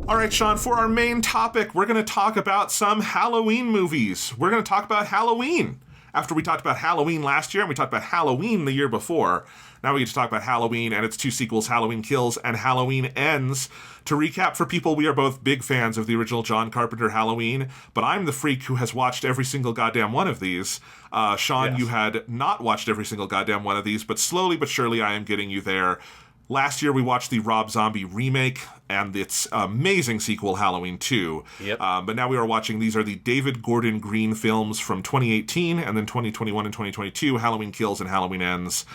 All right, Sean, for our main topic, we're going to talk about some Halloween movies. We're going to talk about Halloween. After we talked about Halloween last year and we talked about Halloween the year before, now we get to talk about Halloween and its two sequels, Halloween Kills and Halloween Ends. To recap for people, we are both big fans of the original John Carpenter Halloween, but I'm the freak who has watched every single goddamn one of these. Sean, Yes. You had not watched every single goddamn one of these, but slowly but surely I am getting you there. Last year, we watched the Rob Zombie remake and its amazing sequel, Halloween 2. Yep. But now we are watching, these are the David Gordon Green films from 2018 and then 2021 and 2022, Halloween Kills and Halloween Ends.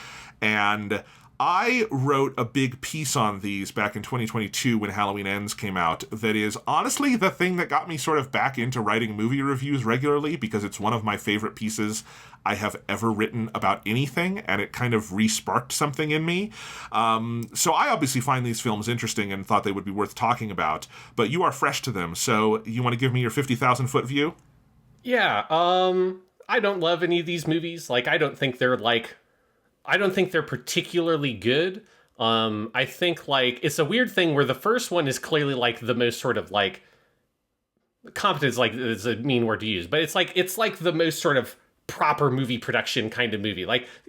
And I wrote a big piece on these back in 2022 when Halloween Ends came out that is honestly the thing that got me sort of back into writing movie reviews regularly, because it's one of my favorite pieces I have ever written about anything, and it kind of re-sparked something in me. So I obviously find these films interesting and thought they would be worth talking about, but you are fresh to them, so you want to give me your 50,000-foot view? Yeah, I don't love any of these movies. I don't think they're particularly good. I think, it's a weird thing where the first one is clearly, the most sort of, competence, is a mean word to use, but it's the most sort of proper movie production kind of movie.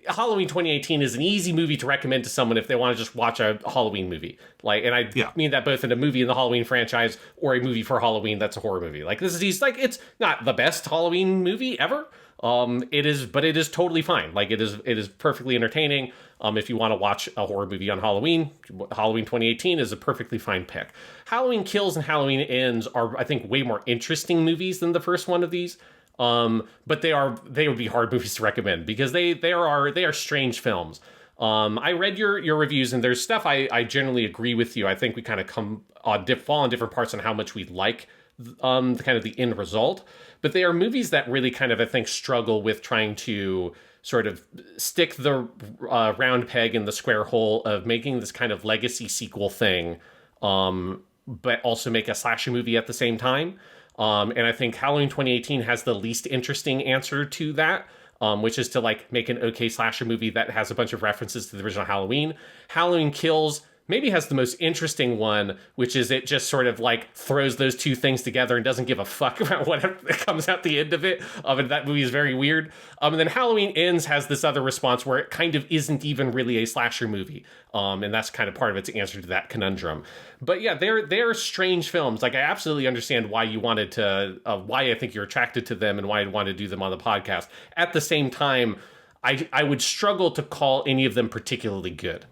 Halloween 2018 is an easy movie to recommend to someone if they want to just watch a Halloween movie. And I mean that both in a movie in the Halloween franchise or a movie for Halloween that's a horror movie. This is easy. It's not the best Halloween movie ever. It is totally fine. It is perfectly entertaining. If you want to watch a horror movie on Halloween 2018 is a perfectly fine pick. Halloween Kills and Halloween Ends are, I think, way more interesting movies than the first one of these. But they would be hard movies to recommend because they are strange films. I read your reviews, and there's stuff I generally agree with you. I think we kind of fall on different parts on how much we like the end result. But they are movies that really kind of, I think, struggle with trying to sort of stick the round peg in the square hole of making this kind of legacy sequel thing, but also make a slasher movie at the same time. And I think Halloween 2018 has the least interesting answer to that, which is to make an okay slasher movie that has a bunch of references to the original Halloween. Halloween Kills maybe has the most interesting one, which is it just sort of throws those two things together and doesn't give a fuck about whatever comes out the end of it. And that movie is very weird. And then Halloween Ends has this other response where it kind of isn't even really a slasher movie. And that's kind of part of its answer to that conundrum. But yeah, they're strange films. I absolutely understand why you wanted to, why I think you're attracted to them and why I'd want to do them on the podcast. At the same time, I would struggle to call any of them particularly good.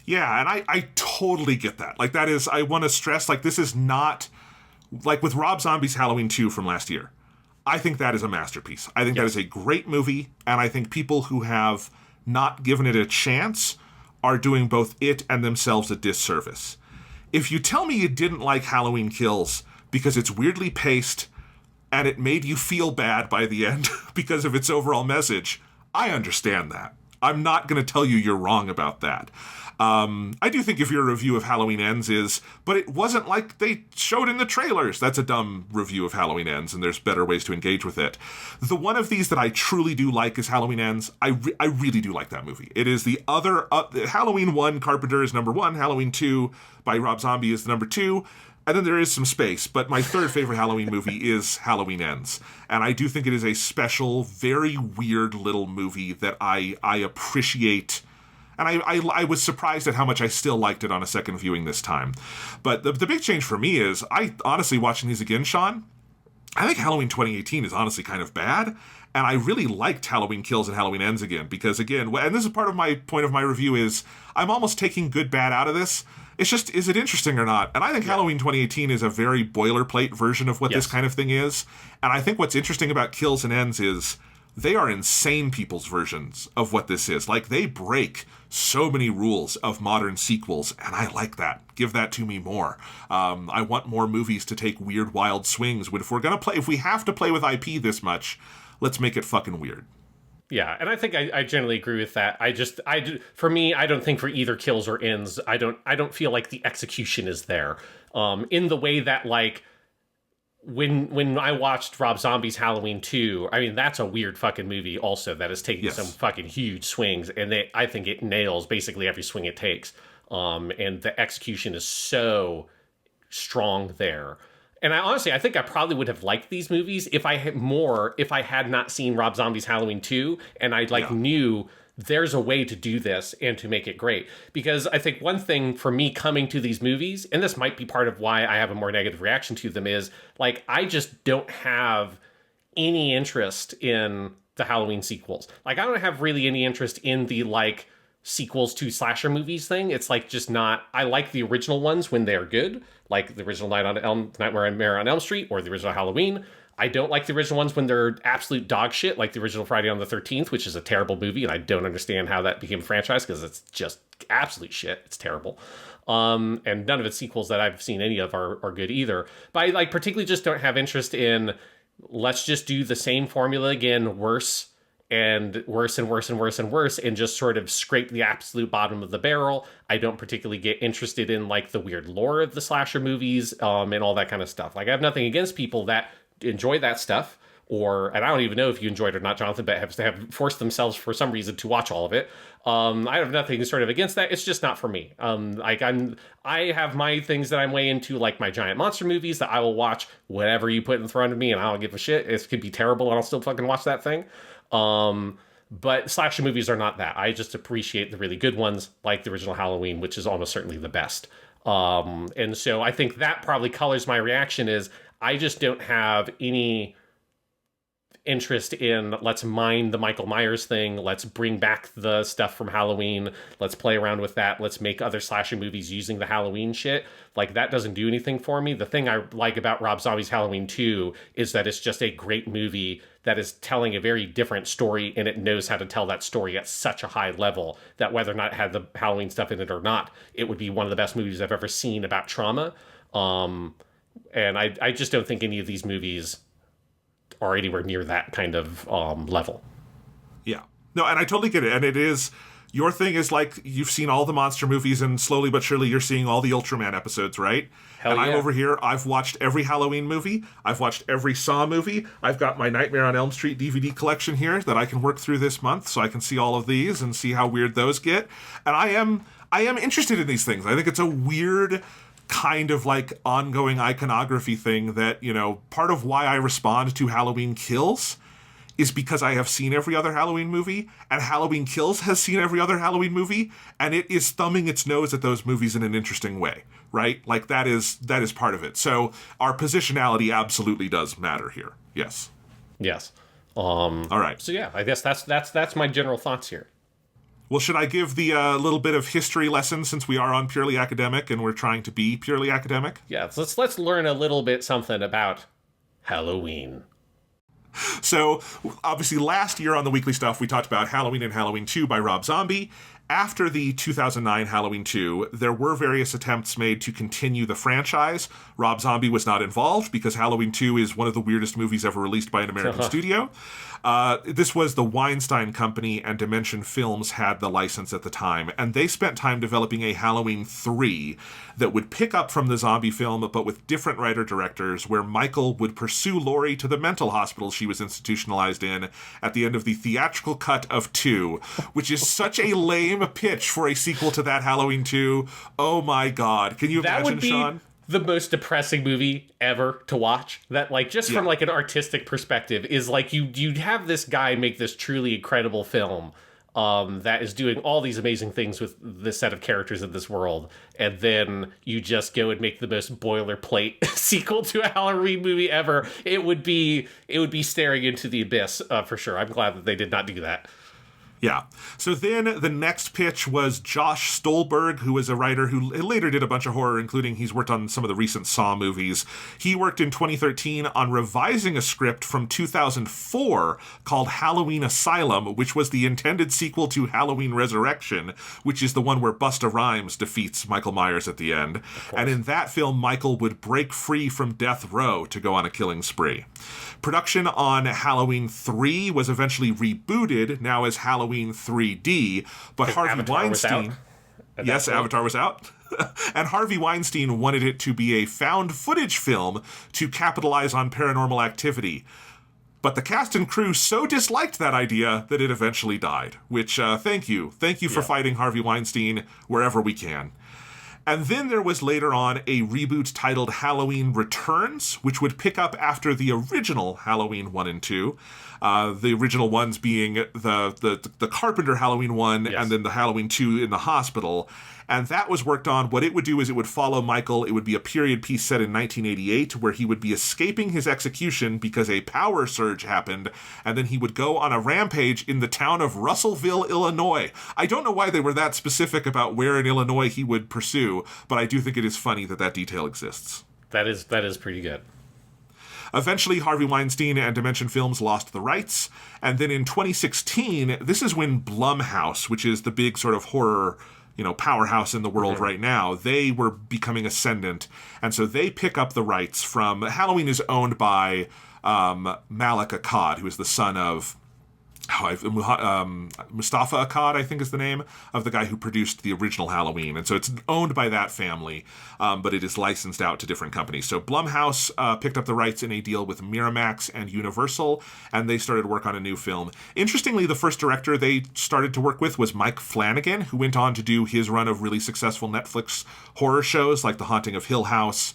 Yeah, and I totally get that. That is, I want to stress, this is not, with Rob Zombie's Halloween 2 from last year, I think that is a masterpiece. I think that is a great movie, and I think people who have not given it a chance are doing both it and themselves a disservice. If you tell me you didn't like Halloween Kills because it's weirdly paced and it made you feel bad by the end because of its overall message, I understand that. I'm not going to tell you you're wrong about that. I do think if your review of Halloween Ends is, but it wasn't like they showed in the trailers. That's a dumb review of Halloween Ends, and there's better ways to engage with it. The one of these that I truly do like is Halloween Ends. I really do like that movie. It is the other, Halloween 1, Carpenter is number 1, Halloween 2 by Rob Zombie is the number 2, and then there is some space, but my third favorite Halloween movie is Halloween Ends. And I do think it is a special, very weird little movie that I appreciate. And I was surprised at how much I still liked it on a second viewing this time. But the big change for me is, I honestly, watching these again, Sean, I think Halloween 2018 is honestly kind of bad. And I really liked Halloween Kills and Halloween Ends again. Because again, and this is part of my point of my review, is I'm almost taking good bad out of this. It's just, is it interesting or not? And I think Halloween 2018 is a very boilerplate version of what this kind of thing is. And I think what's interesting about Kills and Ends is they are insane people's versions of what this is. They break so many rules of modern sequels, and I like that. Give that to me more. I want more movies to take weird, wild swings. If we have to play with IP this much, let's make it fucking weird. Yeah, and I think I generally agree with that. For me, I don't think for either Kills or Ends, I don't feel like the execution is there. In the way that when I watched Rob Zombie's Halloween 2, I mean, that's a weird fucking movie also that is taking some fucking huge swings, and I think it nails basically every swing it takes. And the execution is so strong there. And I think I probably would have liked these movies if I had not seen Rob Zombie's Halloween 2 and I knew there's a way to do this and to make it great. Because I think one thing for me coming to these movies, and this might be part of why I have a more negative reaction to them, is like I just don't have any interest in the Halloween sequels. Like I don't have really any interest in the like sequels to slasher movies thing. It's like just not. I like the original ones when they're good, like the original Nightmare on Elm Street or the original Halloween. I don't like the original ones when they're absolute dog shit, like the original Friday on the 13th, which is a terrible movie, and I don't understand how that became a franchise because it's just absolute shit. It's terrible. And none of its sequels that I've seen any of are good either. But I like particularly just don't have interest in let's just do the same formula again, worse and worse and worse and worse and worse, and just sort of scrape the absolute bottom of the barrel. I don't particularly get interested in like the weird lore of the slasher movies and all that kind of stuff. Like I have nothing against people that enjoy that stuff, and I don't even know if you enjoyed it or not, Jonathan, but have forced themselves for some reason to watch all of it. I have nothing sort of against that. It's just not for me. I have my things that I'm way into, like my giant monster movies that I will watch whatever you put in front of me, and I don't give a shit. It could be terrible, and I'll still fucking watch that thing. But slasher movies are not that. I just appreciate the really good ones, like the original Halloween, which is almost certainly the best. And so I think that probably colors my reaction is I just don't have any interest in let's mine the Michael Myers thing. Let's bring back the stuff from Halloween. Let's play around with that. Let's make other slasher movies using the Halloween shit. Like that doesn't do anything for me. The thing I like about Rob Zombie's Halloween 2 is that it's just a great movie that is telling a very different story, and it knows how to tell that story at such a high level that whether or not it had the Halloween stuff in it or not, it would be one of the best movies I've ever seen about trauma. And I just don't think any of these movies are anywhere near that kind of level. Yeah. No, and I totally get it. And it is, your thing is like, you've seen all the monster movies and slowly but surely you're seeing all the Ultraman episodes, right? Hell and yeah. I'm over here, I've watched every Halloween movie. I've watched every Saw movie. I've got my Nightmare on Elm Street DVD collection here that I can work through this month so I can see all of these and see how weird those get. And I am interested in these things. I think it's a weird kind of like ongoing iconography thing that, you know, part of why I respond to Halloween Kills is because I have seen every other Halloween movie, and Halloween Kills has seen every other Halloween movie, and it is thumbing its nose at those movies in an interesting way, right? Like that is part of it. So our positionality absolutely does matter here. Yes. Yes. All right. So yeah, I guess that's my general thoughts here. Well, should I give the little bit of history lesson since we are on Purely Academic and we're trying to be purely academic? Yeah, let's learn a little bit something about Halloween. So, obviously, last year on the weekly stuff, we talked about Halloween and Halloween 2 by Rob Zombie. After the 2009 Halloween 2, there were various attempts made to continue the franchise. Rob Zombie was not involved because Halloween 2 is one of the weirdest movies ever released by an American studio. This was the Weinstein Company, and Dimension Films had the license at the time, and they spent time developing a Halloween 3 that would pick up from the zombie film, but with different writer-directors, where Michael would pursue Laurie to the mental hospital she was institutionalized in at the end of the theatrical cut of 2, which is such a lame pitch for a sequel to that Halloween 2. Oh my god. Can you imagine, Sean? The most depressing movie ever to watch. That, like, just from like an artistic perspective, is like you have this guy make this truly incredible film that is doing all these amazing things with this set of characters in this world, and then you just go and make the most boilerplate sequel to a Halloween movie ever. It would be staring into the abyss for sure. I'm glad that they did not do that. Yeah. So then the next pitch was Josh Stolberg, who was a writer who later did a bunch of horror, including he's worked on some of the recent Saw movies. He worked in 2013 on revising a script from 2004 called Halloween Asylum, which was the intended sequel to Halloween Resurrection, which is the one where Busta Rhymes defeats Michael Myers at the end. And in that film, Michael would break free from death row to go on a killing spree. Production on Halloween 3 was eventually rebooted, now as Halloween 3D, but Harvey Avatar Weinstein... Yes, Avatar was out. And Harvey Weinstein wanted it to be a found footage film to capitalize on paranormal activity. But the cast and crew so disliked that idea that it eventually died, which, thank you. Thank you for fighting Harvey Weinstein wherever we can. And then there was later on a reboot titled Halloween Returns, which would pick up after the original Halloween 1 and 2. The original ones being the Carpenter Halloween 1 Yes. and then the Halloween 2 in the hospital. And that was worked on. What it would do is it would follow Michael. It would be a period piece set in 1988 where he would be escaping his execution because a power surge happened, and then he would go on a rampage in the town of Russellville, Illinois. I don't know why they were that specific about where in Illinois he would pursue, but I do think it is funny that that detail exists. That is pretty good. Eventually, Harvey Weinstein and Dimension Films lost the rights, and then in 2016, this is when Blumhouse, which is the big sort of horror powerhouse in the world right now, they were becoming ascendant. And so they pick up the rights from... Halloween is owned by Malik Akkad, who is the son of... Mustafa Akkad, I think is the name of the guy who produced the original Halloween. And so it's owned by that family, but it is licensed out to different companies. So Blumhouse picked up the rights in a deal with Miramax and Universal, and they started work on a new film. Interestingly, the first director they started to work with was Mike Flanagan, who went on to do his run of really successful Netflix horror shows like The Haunting of Hill House,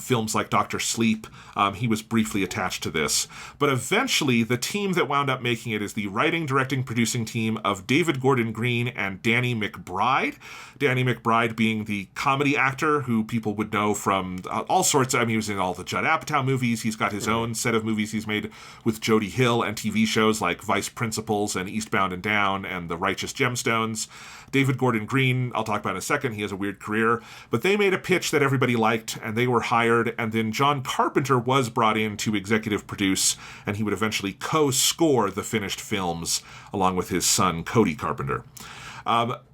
films like Dr. Sleep. He was briefly attached to this. But eventually, the team that wound up making it is the writing, directing, producing team of David Gordon Green and Danny McBride. Danny McBride being the comedy actor who people would know from all sorts. I mean, he was in all the Judd Apatow movies. He's got his own set of movies he's made with Jody Hill and TV shows like Vice Principals and Eastbound and Down and The Righteous Gemstones. David Gordon Green, I'll talk about in a second. He has a weird career. But they made a pitch that everybody liked, and they were hired. And then John Carpenter was brought in to executive produce, and he would eventually co-score the finished films along with his son, Cody Carpenter.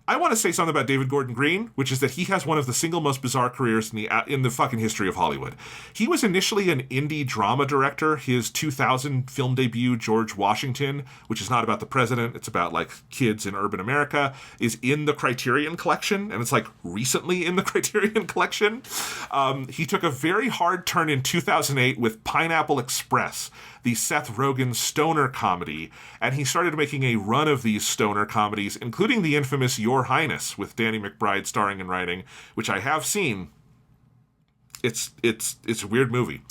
I want to say something about David Gordon Green, which is that he has one of the single most bizarre careers in the fucking history of Hollywood. He was initially an indie drama director. His 2000 film debut, George Washington, which is not about the president, it's about like kids in urban America, is in the Criterion Collection, and it's like recently in the Criterion Collection. He took a very hard turn in 2008 with Pineapple Express, the Seth Rogen stoner comedy, and he started making a run of these stoner comedies, including the infamous Your Highness with Danny McBride starring and writing, which I have seen. It's a weird movie.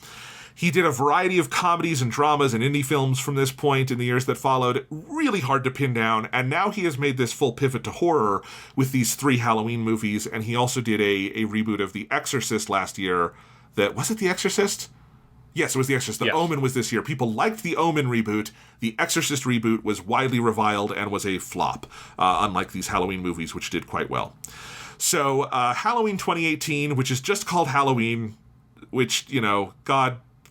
He did a variety of comedies and dramas and indie films from this point in the years that followed. Really hard to pin down, and now he has made this full pivot to horror with these 3 Halloween movies, and he also did a reboot of The Exorcist last year. Was it The Exorcist? Yes, it was The Exorcist. The Omen was this year. People liked the Omen reboot. The Exorcist reboot was widely reviled and was a flop, unlike these Halloween movies, which did quite well. So Halloween 2018, which is just called Halloween, which,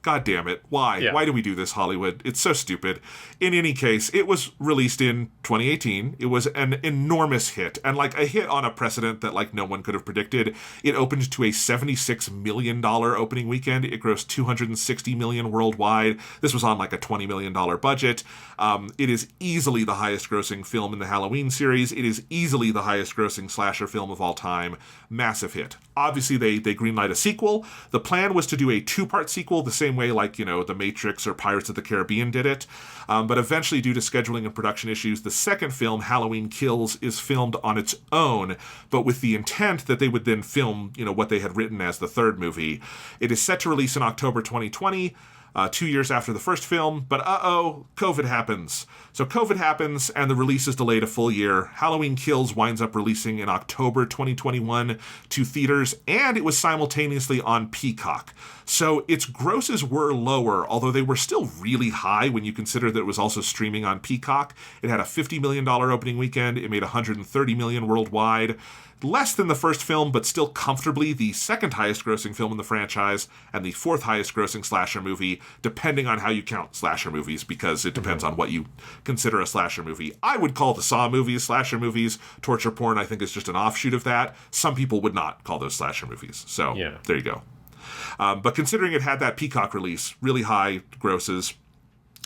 God damn it. Why? Yeah. Why do we do this, Hollywood? It's so stupid. In any case, it was released in 2018. It was an enormous hit, and like a hit on a precedent that like no one could have predicted. It opened to a $76 million opening weekend. It grossed $260 million worldwide. This was on like a $20 million budget. It is easily the highest grossing film in the Halloween series. It is easily the highest grossing slasher film of all time. Massive hit. Obviously, they greenlight a sequel. The plan was to do a 2-part sequel, the same way like, The Matrix or Pirates of the Caribbean did it. But eventually, due to scheduling and production issues, the second film, Halloween Kills, is filmed on its own, but with the intent that they would then film, what they had written as the third movie. It is set to release in October 2020. 2 years after the first film, but COVID happens. So COVID happens, and the release is delayed a full year. Halloween Kills winds up releasing in October 2021 to theaters, and it was simultaneously on Peacock. So its grosses were lower, although they were still really high when you consider that it was also streaming on Peacock. It had a $50 million opening weekend. It made $130 million worldwide. Less than the first film, but still comfortably the second highest grossing film in the franchise and the 4th highest grossing slasher movie, depending on how you count slasher movies, because it depends on what you consider a slasher movie. I would call the Saw movies slasher movies. Torture porn, I think, is just an offshoot of that. Some people would not call those slasher movies. So There you go. But considering it had that Peacock release, really high grosses,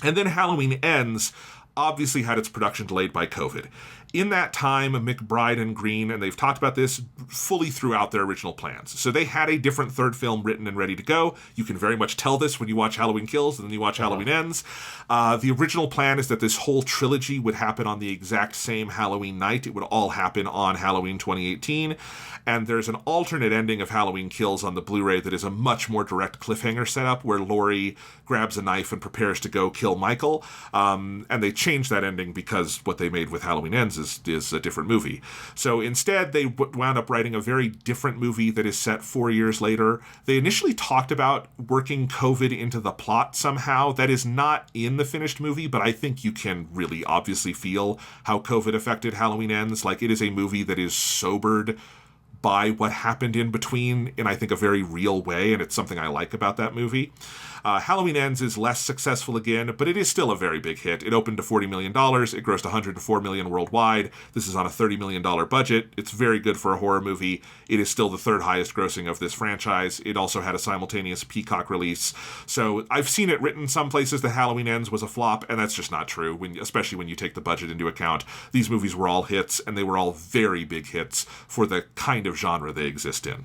and then Halloween Ends obviously had its production delayed by COVID. in that time, McBride and Green, and they've talked about this fully throughout their original plans. So they had a different third film written and ready to go. You can very much tell this when you watch Halloween Kills and then you watch Halloween Ends. The original plan is that this whole trilogy would happen on the exact same Halloween night. It would all happen on Halloween 2018. And there's an alternate ending of Halloween Kills on the Blu-ray that is a much more direct cliffhanger setup where Laurie grabs a knife and prepares to go kill Michael. And they changed that ending because what they made with Halloween Ends is a different movie. So instead, they wound up writing a very different movie that is set 4 years later. They initially talked about working COVID into the plot somehow. That is not in the finished movie, but I think you can really obviously feel how COVID affected Halloween Ends. Like, it is a movie that is sobered by what happened in between in, I think, a very real way, and it's something I like about that movie. Halloween Ends is less successful again, but it is still a very big hit. It opened to $40 million. It grossed $104 million worldwide. This is on a $30 million budget. It's very good for a horror movie. It is still the third highest grossing of this franchise. It also had a simultaneous Peacock release. So I've seen it written some places that Halloween Ends was a flop, and that's just not true, especially when you take the budget into account. These movies were all hits, and they were all very big hits for the kind of genre they exist in.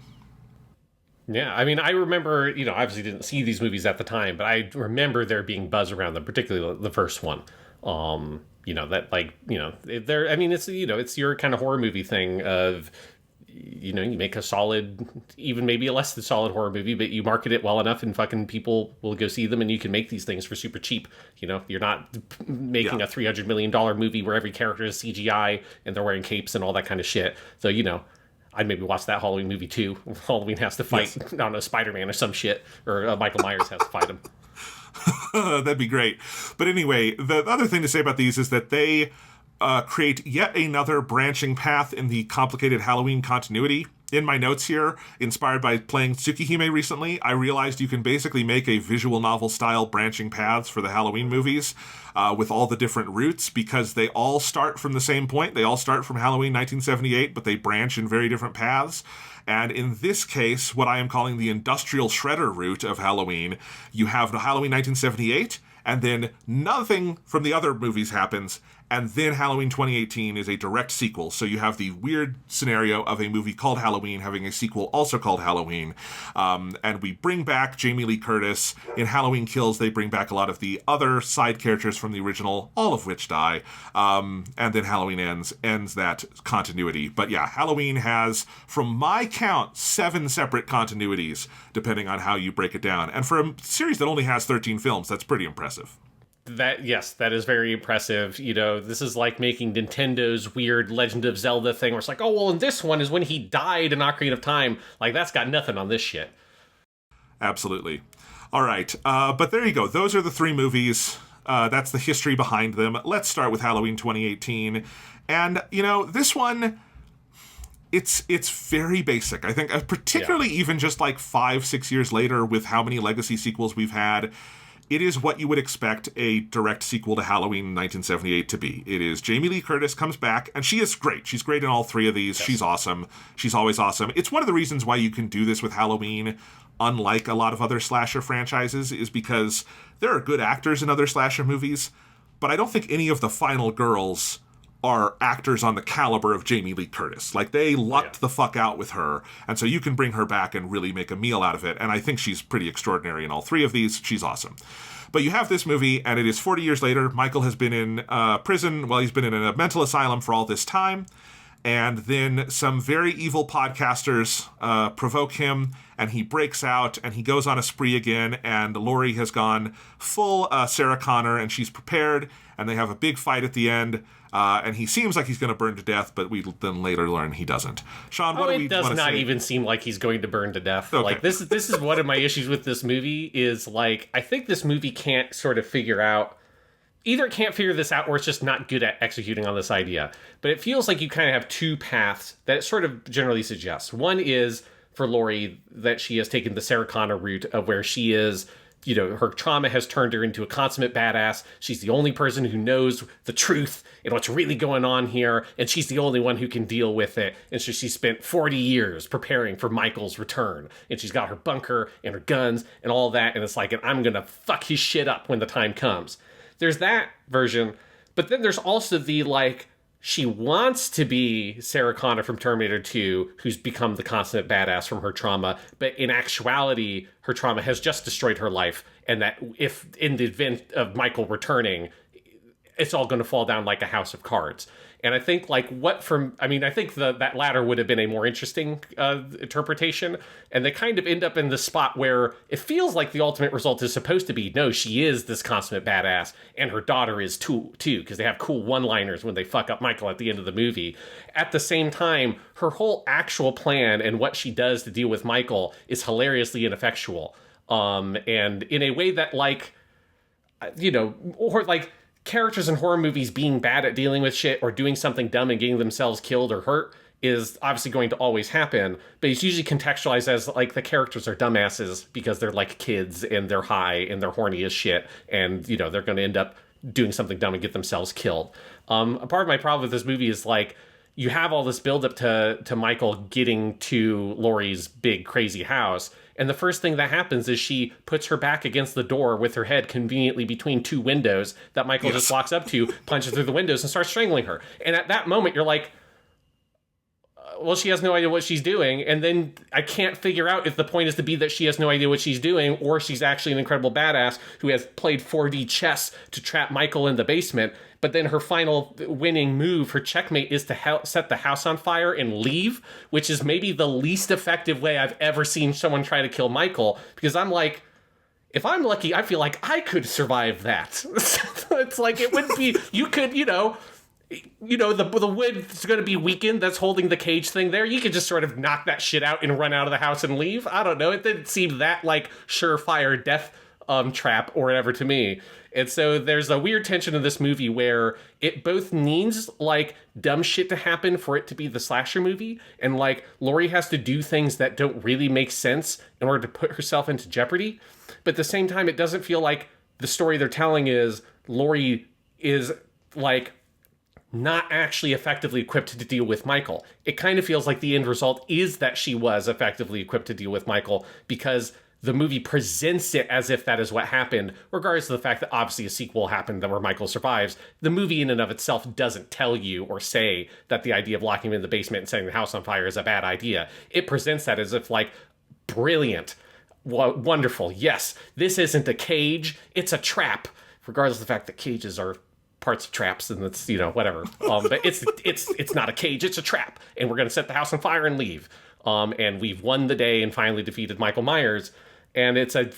Yeah, I mean, I remember, obviously didn't see these movies at the time, but I remember there being buzz around them, particularly the first one. It's your kind of horror movie thing of, you make a solid, even maybe a less than solid horror movie, but you market it well enough and fucking people will go see them, and you can make these things for super cheap. You're not making a $300 million movie where every character is CGI and they're wearing capes and all that kind of shit. So, I'd maybe watch that Halloween movie too. Halloween has to fight, I don't know, Spider-Man or some shit, or Michael Myers has to fight him. That'd be great. But anyway, the other thing to say about these is that they create yet another branching path in the complicated Halloween continuity. In my notes here, inspired by playing Tsukihime recently, I realized you can basically make a visual novel-style branching paths for the Halloween movies with all the different routes, because they all start from the same point. They all start from Halloween 1978, but they branch in very different paths. And in this case, what I am calling the industrial shredder route of Halloween, you have the Halloween 1978, and then nothing from the other movies happens, and then Halloween 2018 is a direct sequel. So you have the weird scenario of a movie called Halloween having a sequel also called Halloween. And we bring back Jamie Lee Curtis. In Halloween Kills, they bring back a lot of the other side characters from the original, all of which die. And then Halloween ends that continuity. But yeah, Halloween has, from my count, 7 separate continuities, depending on how you break it down. And for a series that only has 13 films, that's pretty impressive. That is very impressive. This is like making Nintendo's weird Legend of Zelda thing where it's like, oh, well, and this one is when he died in Ocarina of Time. Like, that's got nothing on this shit. Absolutely. All right. But there you go. Those are the 3 movies. That's the history behind them. Let's start with Halloween 2018. And, this one, it's very basic. I think, particularly even just like 5-6 years later with how many legacy sequels we've had, it is what you would expect a direct sequel to Halloween 1978 to be. It is Jamie Lee Curtis comes back, and she is great. She's great in all 3 of these. Yes. She's awesome. She's always awesome. It's one of the reasons why you can do this with Halloween, unlike a lot of other slasher franchises, is because there are good actors in other slasher movies, but I don't think any of the final girls are actors on the caliber of Jamie Lee Curtis. Like, they lucked the fuck out with her, and so you can bring her back and really make a meal out of it, and I think she's pretty extraordinary in all 3 of these. She's awesome. But you have this movie, and it is 40 years later. Michael has been in prison. Well, he's been in a mental asylum for all this time, and then some very evil podcasters provoke him, and he breaks out, and he goes on a spree again, and Laurie has gone full Sarah Connor, and she's prepared, and they have a big fight at the end. And he seems like he's going to burn to death, but we then later learn he doesn't. Sean, what do we want to say? It does not even seem like he's going to burn to death. Okay. Like, this is one of my issues with this movie is, like, I think this movie can't sort of figure out, either it can't figure this out or it's just not good at executing on this idea. But it feels like you kind of have 2 paths that it sort of generally suggests. One is for Laurie that she has taken the Sarah Connor route of where she is, her trauma has turned her into a consummate badass. She's the only person who knows the truth and what's really going on here, and she's the only one who can deal with it. And so she spent 40 years preparing for Michael's return, and she's got her bunker and her guns and all that, and it's like, and I'm gonna fuck his shit up when the time comes. There's that version, but then there's also the, like, she wants to be Sarah Connor from Terminator 2, who's become the consummate badass from her trauma, but in actuality, her trauma has just destroyed her life, and that if in the event of Michael returning, it's all going to fall down like a house of cards. And I think I think that latter would have been a more interesting interpretation. And they kind of end up in the spot where it feels like the ultimate result is supposed to be, no, she is this consummate badass, and her daughter is too, because they have cool one-liners when they fuck up Michael at the end of the movie. At the same time, her whole actual plan and what she does to deal with Michael is hilariously ineffectual. And in a way that, or characters in horror movies being bad at dealing with shit or doing something dumb and getting themselves killed or hurt is obviously going to always happen, but it's usually contextualized as the characters are dumbasses because they're kids and they're high and they're horny as shit, and they're going to end up doing something dumb and get themselves killed. A part of my problem with this movie is you have all this buildup to Michael getting to Laurie's big crazy house, and the first thing that happens is she puts her back against the door with her head conveniently between two windows that Michael just walks up to, punches through the windows, and starts strangling her. And at that moment, you're like, well, she has no idea what she's doing. And then I can't figure out if the point is to be that she has no idea what she's doing, or she's actually an incredible badass who has played 4D chess to trap Michael in the basement. But then her final winning move, her checkmate, is to set the house on fire and leave, which is maybe the least effective way I've ever seen someone try to kill Michael. Because I'm like, if I'm lucky, I feel like I could survive that. It's it wouldn't be, you could, the wood's going to be weakened that's holding the cage thing there. You could just sort of knock that shit out and run out of the house and leave. I don't know. It didn't seem that surefire death trap or whatever to me. And so there's a weird tension in this movie where it both needs dumb shit to happen for it to be the slasher movie, and Laurie has to do things that don't really make sense in order to put herself into jeopardy. But at the same time, it doesn't feel like the story they're telling is Laurie is not actually effectively equipped to deal with Michael. It kind of feels like the end result is that she was effectively equipped to deal with Michael, because the movie presents it as if that is what happened, regardless of the fact that obviously a sequel happened where Michael survives. The movie in and of itself doesn't tell you or say that the idea of locking him in the basement and setting the house on fire is a bad idea. It presents that as if brilliant, wonderful, yes, this isn't a cage, it's a trap, regardless of the fact that cages are parts of traps, and it's whatever. But it's not a cage, it's a trap, and we're going to set the house on fire and leave. And we've won the day and finally defeated Michael Myers. And it's the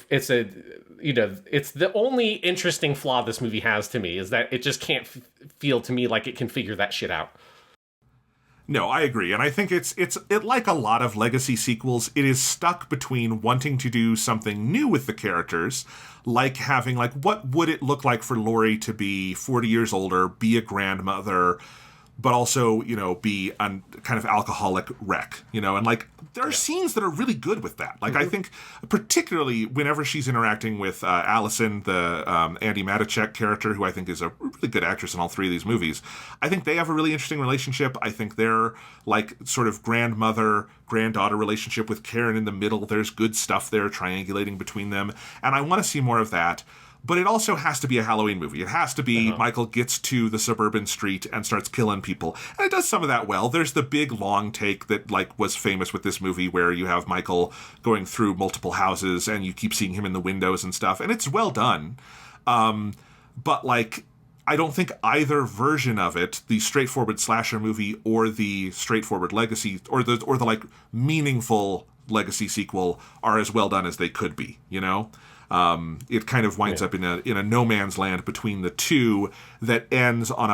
only interesting flaw this movie has to me is that it just can't feel to me like it can figure that shit out. No, I agree. And I think it like a lot of legacy sequels, it is stuck between wanting to do something new with the characters, like having what would it look like for Laurie to be 40 years older, be a grandmother, but also, be a kind of alcoholic wreck, and there are scenes that are really good with that. I think particularly whenever she's interacting with Allison, the Andy Matichak character, who I think is a really good actress in all three of these movies, I think they have a really interesting relationship. I think their sort of grandmother-granddaughter relationship with Karen in the middle, there's good stuff there triangulating between them, and I want to see more of that. But it also has to be a Halloween movie. It has to be Michael gets to the suburban street and starts killing people. And it does some of that well. There's the big long take that was famous with this movie where you have Michael going through multiple houses and you keep seeing him in the windows and stuff. And it's well done. But I don't think either version of it, the straightforward slasher movie or the straightforward legacy or the meaningful legacy sequel, are as well done as they could be, It kind of winds up in a no man's land between the two that ends on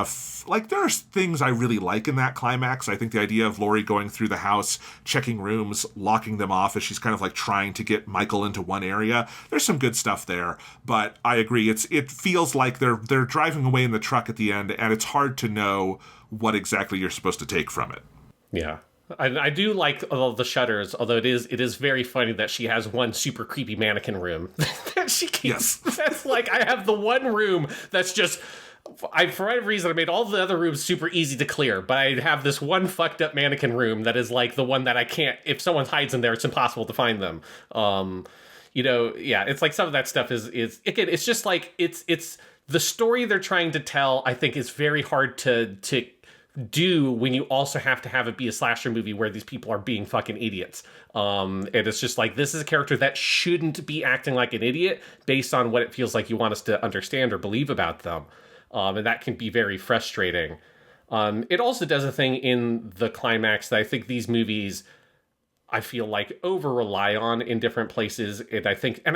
there's things I really like in that climax. I think the idea of Laurie going through the house, checking rooms, locking them off as she's kind of trying to get Michael into one area. There's some good stuff there, but I agree. It feels like they're driving away in the truck at the end, and it's hard to know what exactly you're supposed to take from it. Yeah. I do like all the shutters, although it is very funny that she has one super creepy mannequin room that she keeps. Yes. That's I have the one room that's just, for whatever reason, I made all the other rooms super easy to clear, but I have this one fucked up mannequin room that is the one that I can't, if someone hides in there, it's impossible to find them. It's some of that stuff is again, it's just it's the story they're trying to tell, I think, is very hard to do when you also have to have it be a slasher movie where these people are being fucking idiots. And it's just like, this is a character that shouldn't be acting like an idiot based on what it feels like you want us to understand or believe about them. And that can be very frustrating. It also does a thing in the climax that I think these movies, I feel like, over rely on in different places. And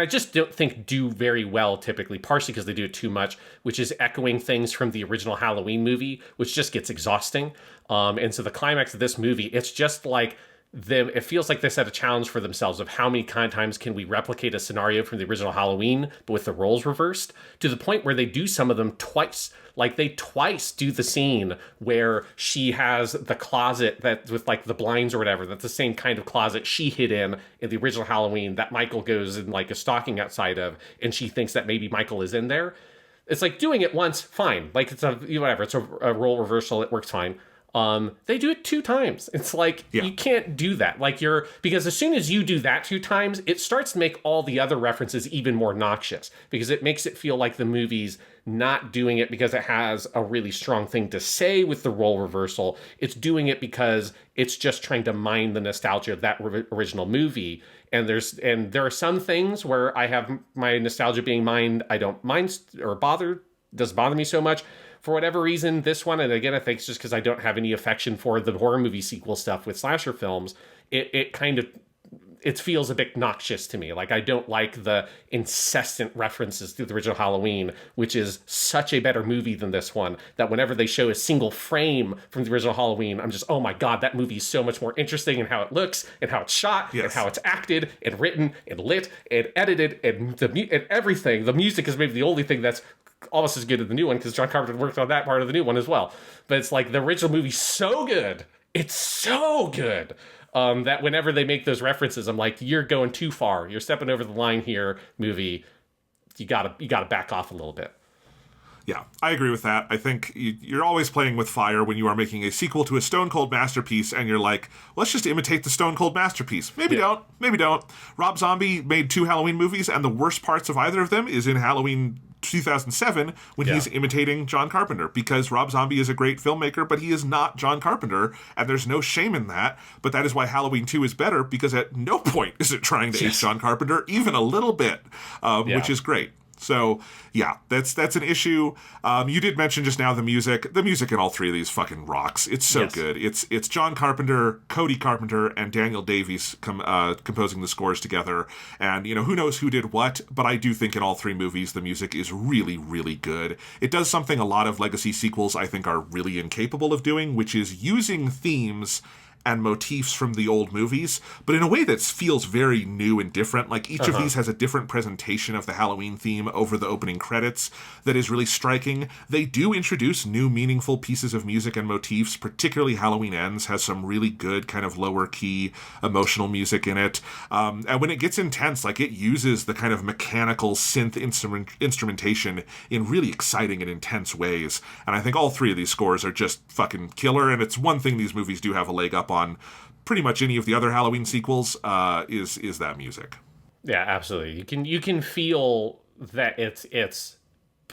I just don't think do very well typically, partially because they do it too much, which is echoing things from the original Halloween movie, which just gets exhausting. And so the climax of this movie, it's just like it feels like they set a challenge for themselves of how many times can we replicate a scenario from the original Halloween, but with the roles reversed, to the point where they do some of them twice. Like, they twice do the scene where she has the closet that with like the blinds or whatever, that's the same kind of closet she hid in the original Halloween that Michael goes in like a stalking outside of, and she thinks that maybe Michael is in there. It's like, doing it once, fine. Like, it's whatever, it's a role reversal, it works fine. They do it 2 times. It's like, you can't do that. Like, because as soon as you do that 2 times, it starts to make all the other references even more noxious, because it makes it feel like the movie's not doing it because it has a really strong thing to say with the role reversal. It's doing it because it's just trying to mine the nostalgia of that original movie. And there are some things where I have my nostalgia being mined. I don't mind or doesn't bother me so much. For whatever reason, this one, and again, I think it's just because I don't have any affection for the horror movie sequel stuff with slasher films, it feels a bit noxious to me. Like, I don't like the incessant references to the original Halloween, which is such a better movie than this one, that whenever they show a single frame from the original Halloween, I'm just, oh my God, that movie is so much more interesting in how it looks and how it's shot and how it's acted and written and lit and edited and everything. The music is maybe the only thing that's almost as good as the new one, because John Carpenter worked on that part of the new one as well. But it's like, the original movie's so good. It's so good. That whenever they make those references, I'm like, you're going too far. You're stepping over the line here, movie. You gotta back off a little bit. Yeah, I agree with that. I think you're always playing with fire when you are making a sequel to a Stone Cold masterpiece, and you're like, let's just imitate the Stone Cold masterpiece. Maybe don't. Rob Zombie made 2 Halloween movies, and the worst parts of either of them is in Halloween 2007 when he's imitating John Carpenter, because Rob Zombie is a great filmmaker, but he is not John Carpenter, and there's no shame in that. But that is why Halloween 2 is better, because at no point is it trying to ape John Carpenter, even a little bit, which is great. So, yeah, that's an issue. You did mention just now the music. The music in all 3 of these fucking rocks. It's so good. It's John Carpenter, Cody Carpenter, and Daniel Davies composing the scores together. And, who knows who did what, but I do think in all 3 movies the music is really, really good. It does something a lot of legacy sequels, I think, are really incapable of doing, which is using themes and motifs from the old movies, but in a way that feels very new and different. Like, each of these has a different presentation of the Halloween theme over the opening credits that is really striking. They do introduce new meaningful pieces of music and motifs, particularly Halloween Ends has some really good kind of lower key emotional music in it. And when it gets intense, like, it uses the kind of mechanical synth instrumentation in really exciting and intense ways. And I think all 3 of these scores are just fucking killer, and it's one thing these movies do have a leg up on pretty much any of the other Halloween sequels, is that music. Yeah, absolutely. You can feel that it's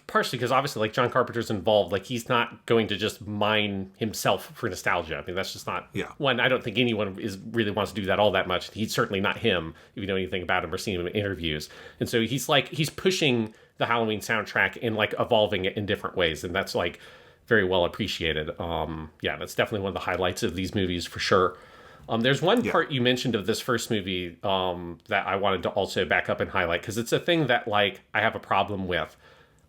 partially because obviously, like, John Carpenter's involved. Like, he's not going to just mine himself for nostalgia. I mean, that's just not one. I don't think anyone really wants to do that all that much. He's certainly not him, if you know anything about him or seen him in interviews. And so he's pushing the Halloween soundtrack and, like, evolving it in different ways, and that's, like, very well appreciated. That's definitely one of the highlights of these movies for sure. There's one part you mentioned of this first movie that I wanted to also back up and highlight, because it's a thing that, like, I have a problem with.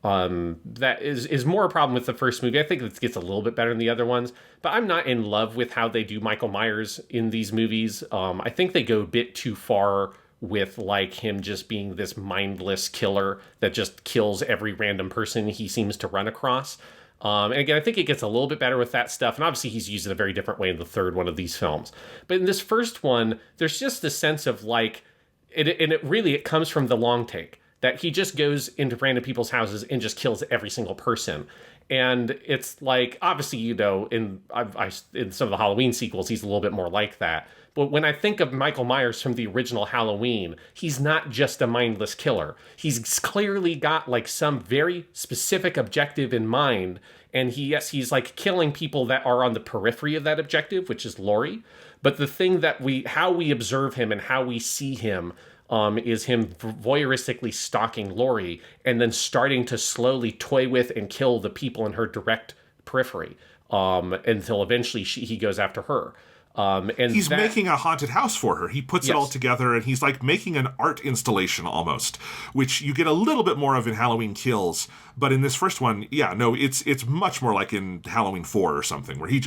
That is more a problem with the first movie. I think it gets a little bit better than the other ones, but I'm not in love with how they do Michael Myers in these movies. I think they go a bit too far with, like, him just being this mindless killer that just kills every random person he seems to run across. And again, I think it gets a little bit better with that stuff. And obviously he's used it a very different way in the third one of these films. But in this first one, there's just a sense of, like, it comes from the long take, that he just goes into random people's houses and just kills every single person. And it's like, obviously, in some of the Halloween sequels, he's a little bit more like that. But when I think of Michael Myers from the original Halloween, he's not just a mindless killer. He's clearly got like some very specific objective in mind. And he's like killing people that are on the periphery of that objective, which is Laurie. But the thing that how we observe him and how we see him is him voyeuristically stalking Laurie and then starting to slowly toy with and kill the people in her direct periphery until eventually he goes after her. And he's making a haunted house for her. He puts it all together, and he's like making an art installation almost, which you get a little bit more of in Halloween Kills. But in this first one, it's much more like in Halloween 4 or something, where he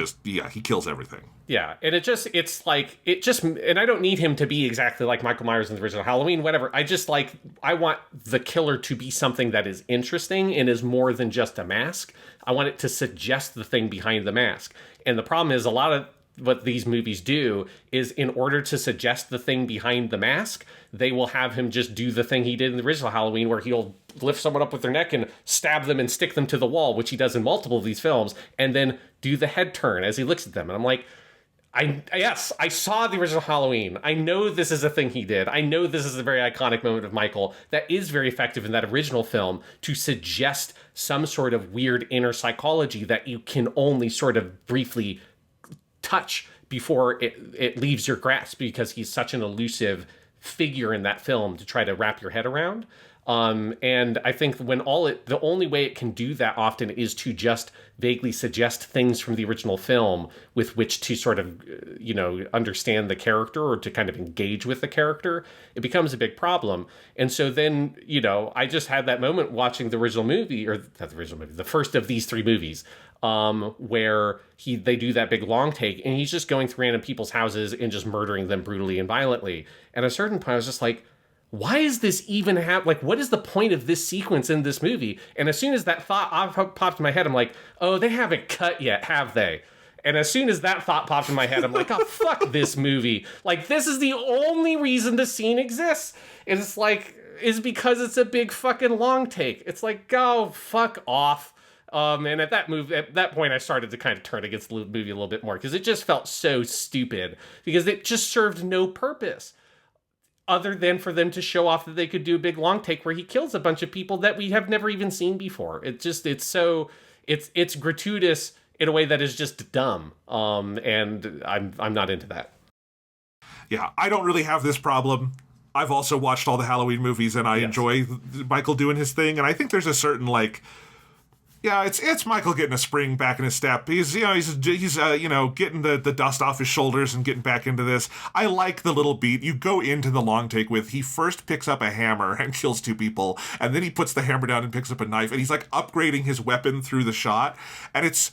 kills everything. Yeah, and and I don't need him to be exactly like Michael Myers in the original Halloween, whatever. I want the killer to be something that is interesting and is more than just a mask. I want it to suggest the thing behind the mask. And the problem is a lot of what these movies do is in order to suggest the thing behind the mask, they will have him just do the thing he did in the original Halloween where he'll lift someone up with their neck and stab them and stick them to the wall, which he does in multiple of these films, and then do the head turn as he looks at them. And I'm like, I saw the original Halloween. I know this is a thing he did. I know this is a very iconic moment of Michael that is very effective in that original film to suggest some sort of weird inner psychology that you can only sort of briefly touch before it leaves your grasp, because he's such an elusive figure in that film to try to wrap your head around. And I think the only way it can do that often is to just vaguely suggest things from the original film with which to sort of, understand the character or to kind of engage with the character, it becomes a big problem. And so then, I just had that moment watching the original movie, or not the original movie, the first of these three movies, where they do that big long take and he's just going through random people's houses and just murdering them brutally and violently. And at a certain point I was just like, why is this even what is the point of this sequence in this movie? And as soon as that thought popped in my head, I'm like, oh, they haven't cut yet, have they? And as soon as that thought popped in my head, I'm like, oh, fuck this movie. Like, this is the only reason the scene exists. Is because it's a big fucking long take. It's like, go fuck off. And at that point, I started to kind of turn against the movie a little bit more because it just felt so stupid because it just served no purpose other than for them to show off that they could do a big long take where he kills a bunch of people that we have never even seen before. It's gratuitous in a way that is just dumb. And I'm not into that. Yeah, I don't really have this problem. I've also watched all the Halloween movies and I enjoy Michael doing his thing. And I think there's a certain it's Michael getting a spring back in his step. He's getting the dust off his shoulders and getting back into this. I like the little beat. You go into the long take with, he first picks up a hammer and kills two people, and then he puts the hammer down and picks up a knife, and he's like upgrading his weapon through the shot. And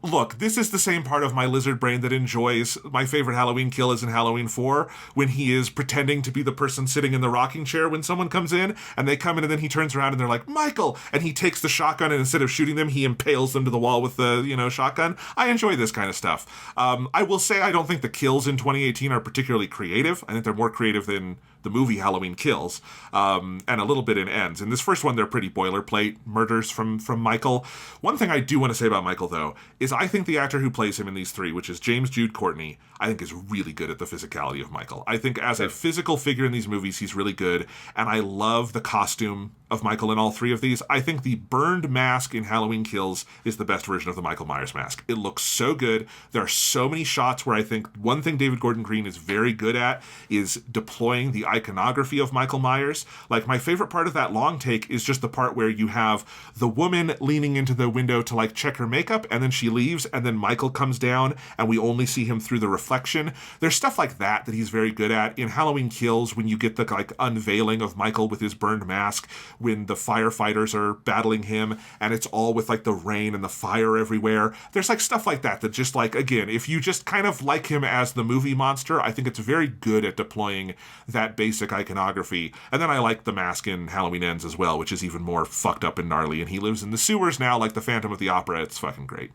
look, this is the same part of my lizard brain that enjoys my favorite Halloween kill is in Halloween 4, when he is pretending to be the person sitting in the rocking chair when someone comes in, and they come in and then he turns around and they're like, Michael! And he takes the shotgun and instead of shooting them, he impales them to the wall with the, shotgun. I enjoy this kind of stuff. I will say I don't think the kills in 2018 are particularly creative. I think they're more creative than the movie Halloween Kills, and a little bit in Ends. In this first one, they're pretty boilerplate murders from Michael. One thing I do want to say about Michael, though, is I think the actor who plays him in these three, which is James Jude Courtney, I think is really good at the physicality of Michael. I think as a physical figure in these movies, he's really good, and I love the costume of Michael in all three of these. I think the burned mask in Halloween Kills is the best version of the Michael Myers mask. It looks so good. There are so many shots where I think one thing David Gordon Green is very good at is deploying the iconography of Michael Myers. Like, my favorite part of that long take is just the part where you have the woman leaning into the window to check her makeup, and then she leaves, and then Michael comes down and we only see him through the reflection. There's stuff like that he's very good at. In Halloween Kills, when you get the unveiling of Michael with his burned mask, when the firefighters are battling him and it's all with the rain and the fire everywhere, there's stuff like that just again, if you just kind of like him as the movie monster, I think it's very good at deploying that basic iconography. And then I like the mask in Halloween Ends as well, which is even more fucked up and gnarly, and he lives in the sewers now like the Phantom of the Opera. It's fucking great.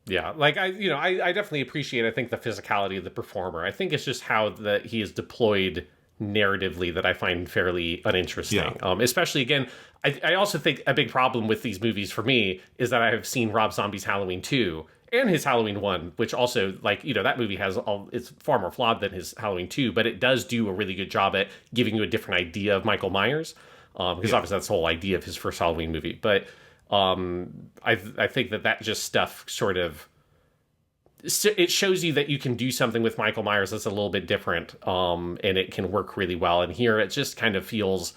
Yeah, I definitely appreciate, I think, the physicality of the performer. I think it's just how he is deployed narratively that I find fairly uninteresting. Yeah. Especially, again, I also think a big problem with these movies for me is that I have seen Rob Zombie's Halloween 2, and his Halloween 1, which also, like, that movie it's far more flawed than his Halloween 2, but it does do a really good job at giving you a different idea of Michael Myers, because obviously that's the whole idea of his first Halloween movie. But I think that just stuff sort of, it shows you that you can do something with Michael Myers that's a little bit different, and it can work really well. And here it just kind of feels,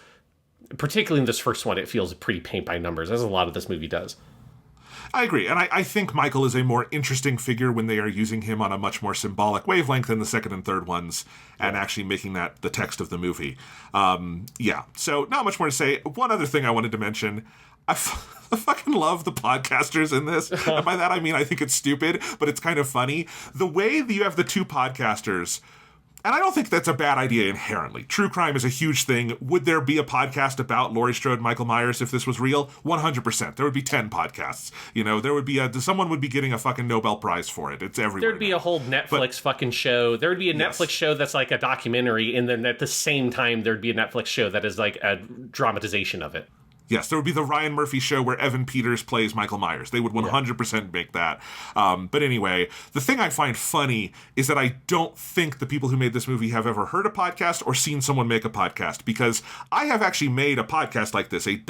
particularly in this first one, it feels pretty paint by numbers, as a lot of this movie does. I agree, and I think Michael is a more interesting figure when they are using him on a much more symbolic wavelength than the second and third ones, and actually making that the text of the movie. So not much more to say. One other thing I wanted to mention, I fucking love the podcasters in this. And by that I mean I think it's stupid, but it's kind of funny. The way that you have the two podcasters, and I don't think that's a bad idea inherently. True crime is a huge thing. Would there be a podcast about Laurie Strode and Michael Myers if this was real? 100%. There would be 10 podcasts. There would be someone would be getting a fucking Nobel Prize for it. It's everywhere. There'd be a whole Netflix fucking show. There would be a Netflix show that's like a documentary, and then at the same time, there'd be a Netflix show that is like a dramatization of it. Yes, there would be the Ryan Murphy show where Evan Peters plays Michael Myers. They would 100% make that. But anyway, the thing I find funny is that I don't think the people who made this movie have ever heard a podcast or seen someone make a podcast, because I have actually made a podcast like this. It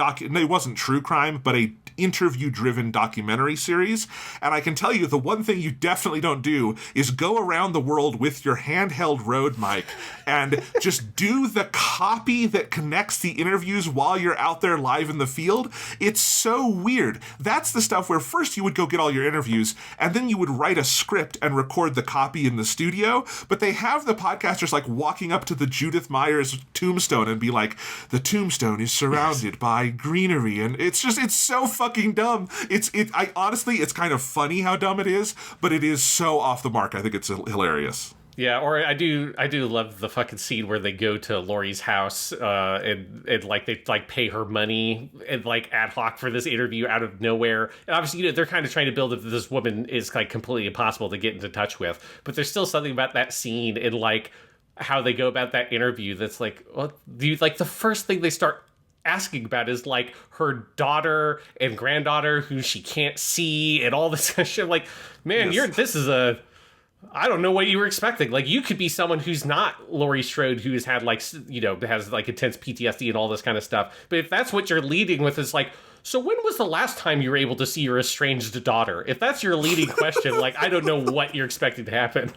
wasn't true crime, but a interview-driven documentary series. And I can tell you the one thing you definitely don't do is go around the world with your handheld Rode mic and just do the copy that connects the interviews while you're out there live in the field. It's so weird. That's the stuff where first you would go get all your interviews, and then you would write a script and record the copy in the studio. But they have the podcasters like walking up to the Judith Myers tombstone and be like, the tombstone is surrounded by greenery, and it's so fucking dumb. Honestly, it's kind of funny how dumb it is, but it is so off the mark. I think it's hilarious. Yeah, or I do love the fucking scene where they go to Laurie's house and like they like pay her money and like ad hoc for this interview out of nowhere. And obviously, they're kind of trying to build that this woman is like completely impossible to get into touch with. But there's still something about that scene and like how they go about that interview that's like, well, like the first thing they start asking about is like her daughter and granddaughter who she can't see and all this kind of shit. Like, man, I don't know what you were expecting. Like, you could be someone who's not Laurie Strode, who has had, like, has, like, intense PTSD and all this kind of stuff. But if that's what you're leading with, is like, so when was the last time you were able to see your estranged daughter? If that's your leading question, like, I don't know what you're expecting to happen.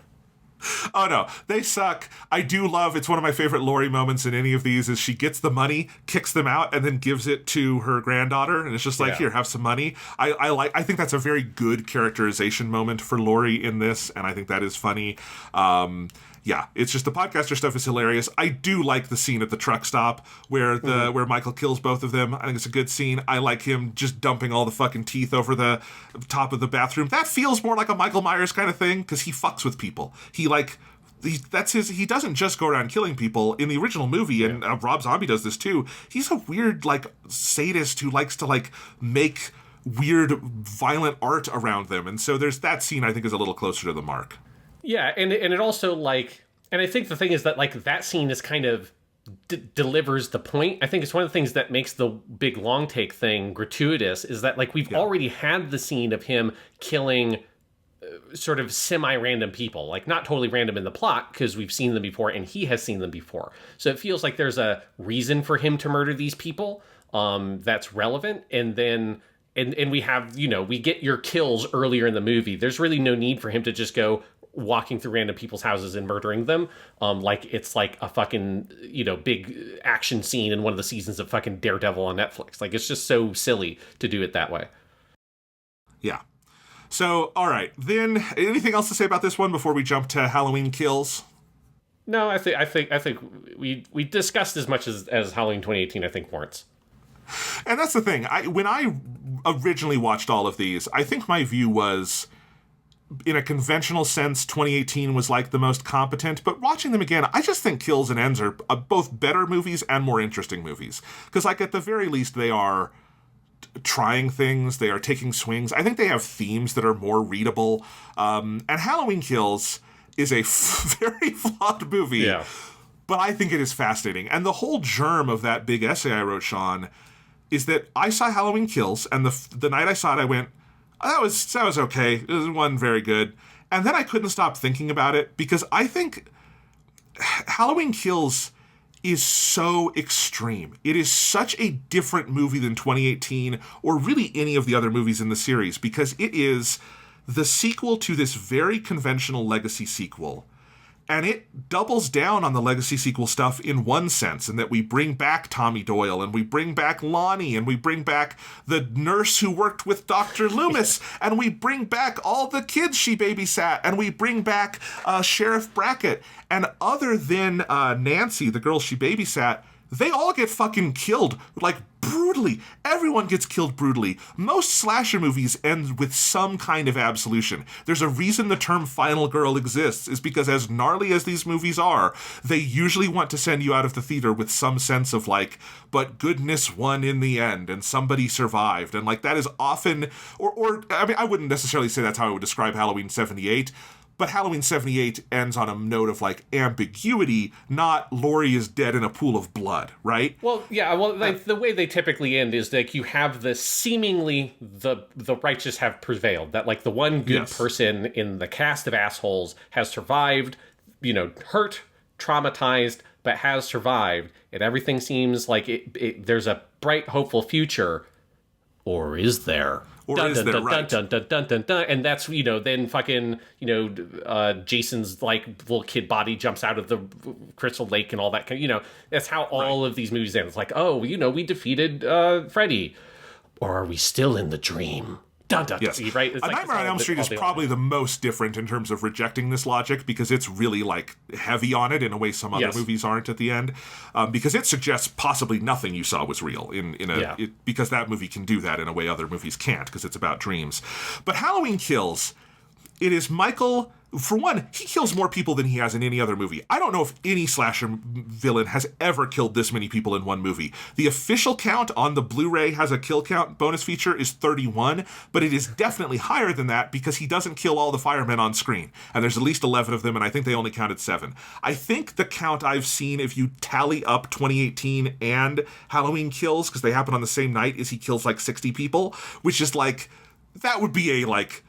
Oh, no, they suck. I do love, it's one of my favorite Laurie moments in any of these, is she gets the money, kicks them out, and then gives it to her granddaughter, and it's just like, here, have some money. I think that's a very good characterization moment for Laurie in this, and I think that is funny. It's just the podcaster stuff is hilarious. I do like the scene at the truck stop where where Michael kills both of them. I think it's a good scene. I like him just dumping all the fucking teeth over the top of the bathroom. That feels more like a Michael Myers kind of thing, because he fucks with people. He doesn't just go around killing people in the original movie, and Rob Zombie does this too. He's a weird like sadist who likes to like make weird violent art around them, and so there's that scene I think is a little closer to the mark. Yeah, and it also, like, and I think the thing is that, like, that scene is kind of delivers the point. I think it's one of the things that makes the big long take thing gratuitous, is that, like, we've already had the scene of him killing sort of semi-random people, like, not totally random in the plot, because we've seen them before, and he has seen them before. So it feels like there's a reason for him to murder these people that's relevant, and then... And we have, we get your kills earlier in the movie. There's really no need for him to just go walking through random people's houses and murdering them. Like it's like a fucking, big action scene in one of the seasons of fucking Daredevil on Netflix. Like, it's just so silly to do it that way. Yeah. So, all right. Then anything else to say about this one before we jump to Halloween Kills? No, I think we discussed as much as Halloween 2018, I think, warrants. And that's the thing. When I originally watched all of these, I think my view was, in a conventional sense, 2018 was like the most competent. But watching them again, I just think Kills and Ends are both better movies and more interesting movies. Because, like, at the very least, they are trying things. They are taking swings. I think they have themes that are more readable. And Halloween Kills is a very flawed movie. Yeah. But I think it is fascinating. And the whole germ of that big essay I wrote, Sean, is that I saw Halloween Kills, and the night I saw it, I went, That was okay. It was one very good. And then I couldn't stop thinking about it because I think Halloween Kills is so extreme. It is such a different movie than 2018 or really any of the other movies in the series because it is the sequel to this very conventional legacy sequel. And it doubles down on the legacy sequel stuff in one sense, in that we bring back Tommy Doyle, and we bring back Lonnie, and we bring back the nurse who worked with Dr. Loomis, and we bring back all the kids she babysat, and we bring back Sheriff Brackett. And other than Nancy, the girl she babysat, they all get fucking killed, like, brutally. Everyone gets killed brutally. Most slasher movies end with some kind of absolution. There's a reason the term final girl exists, is because as gnarly as these movies are, they usually want to send you out of the theater with some sense of like, but goodness won in the end, and somebody survived. And like, that is often, or I mean, I wouldn't necessarily say that's how I would describe Halloween 78, but Halloween 78 ends on a note of, like, ambiguity, not Laurie is dead in a pool of blood, right? Well, yeah, well, like, the way they typically end is, like, you have the seemingly the righteous have prevailed. That, like, the one good person in the cast of assholes has survived, you know, hurt, traumatized, but has survived. And everything seems like there's a bright, hopeful future. Or is there? Or is there, right? Dun, dun, dun, dun, dun. And that's, you know, then fucking, you know, Jason's, like, little kid body jumps out of the crystal lake and all that kind of, you know, that's how all of these movies end. It's like, oh, you know, we defeated Freddy. Or are we still in the dream? Dun, dun, yes. Right? It's A Nightmare on Elm Street is probably the most different in terms of rejecting this logic because it's really, like, heavy on it in a way some other movies aren't at the end. Because it suggests possibly nothing you saw was real because that movie can do that in a way other movies can't because it's about dreams. But Halloween Kills, it is Michael. For one, he kills more people than he has in any other movie. I don't know if any slasher villain has ever killed this many people in one movie. The official count on the Blu-ray has a kill count bonus feature is 31, but it is definitely higher than that because he doesn't kill all the firemen on screen. And there's at least 11 of them, and I think they only counted 7. I think the count I've seen, if you tally up 2018 and Halloween Kills, because they happen on the same night, is he kills like 60 people, which is like, that would be a, like,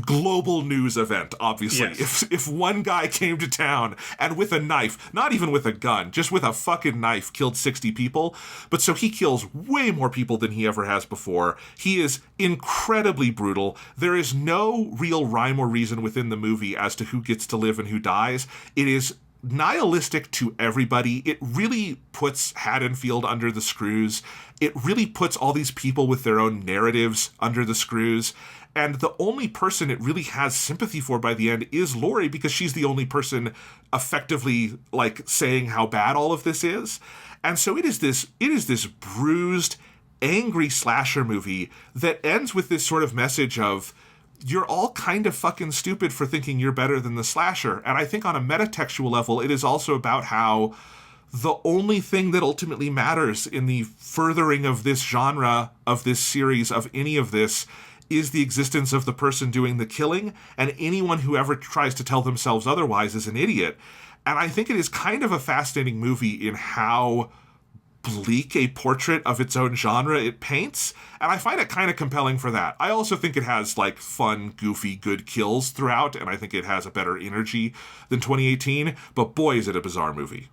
global news event, obviously. Yes. If one guy came to town and with a knife, not even with a gun, just with a fucking knife, killed 60 people. But so he kills way more people than he ever has before. He is incredibly brutal. There is no real rhyme or reason within the movie as to who gets to live and who dies. It is nihilistic to everybody. It really puts Haddonfield under the screws. It really puts all these people with their own narratives under the screws. And the only person it really has sympathy for by the end is Laurie, because she's the only person effectively, like, saying how bad all of this is. And so it is this bruised, angry slasher movie that ends with this sort of message of, you're all kind of fucking stupid for thinking you're better than the slasher. And I think on a metatextual level, it is also about how the only thing that ultimately matters in the furthering of this genre, of this series, of any of this, is the existence of the person doing the killing, and anyone who ever tries to tell themselves otherwise is an idiot. And I think it is kind of a fascinating movie in how bleak a portrait of its own genre it paints, and I find it kind of compelling for that. I also think it has, like, fun, goofy, good kills throughout, and I think it has a better energy than 2018, but boy, is it a bizarre movie.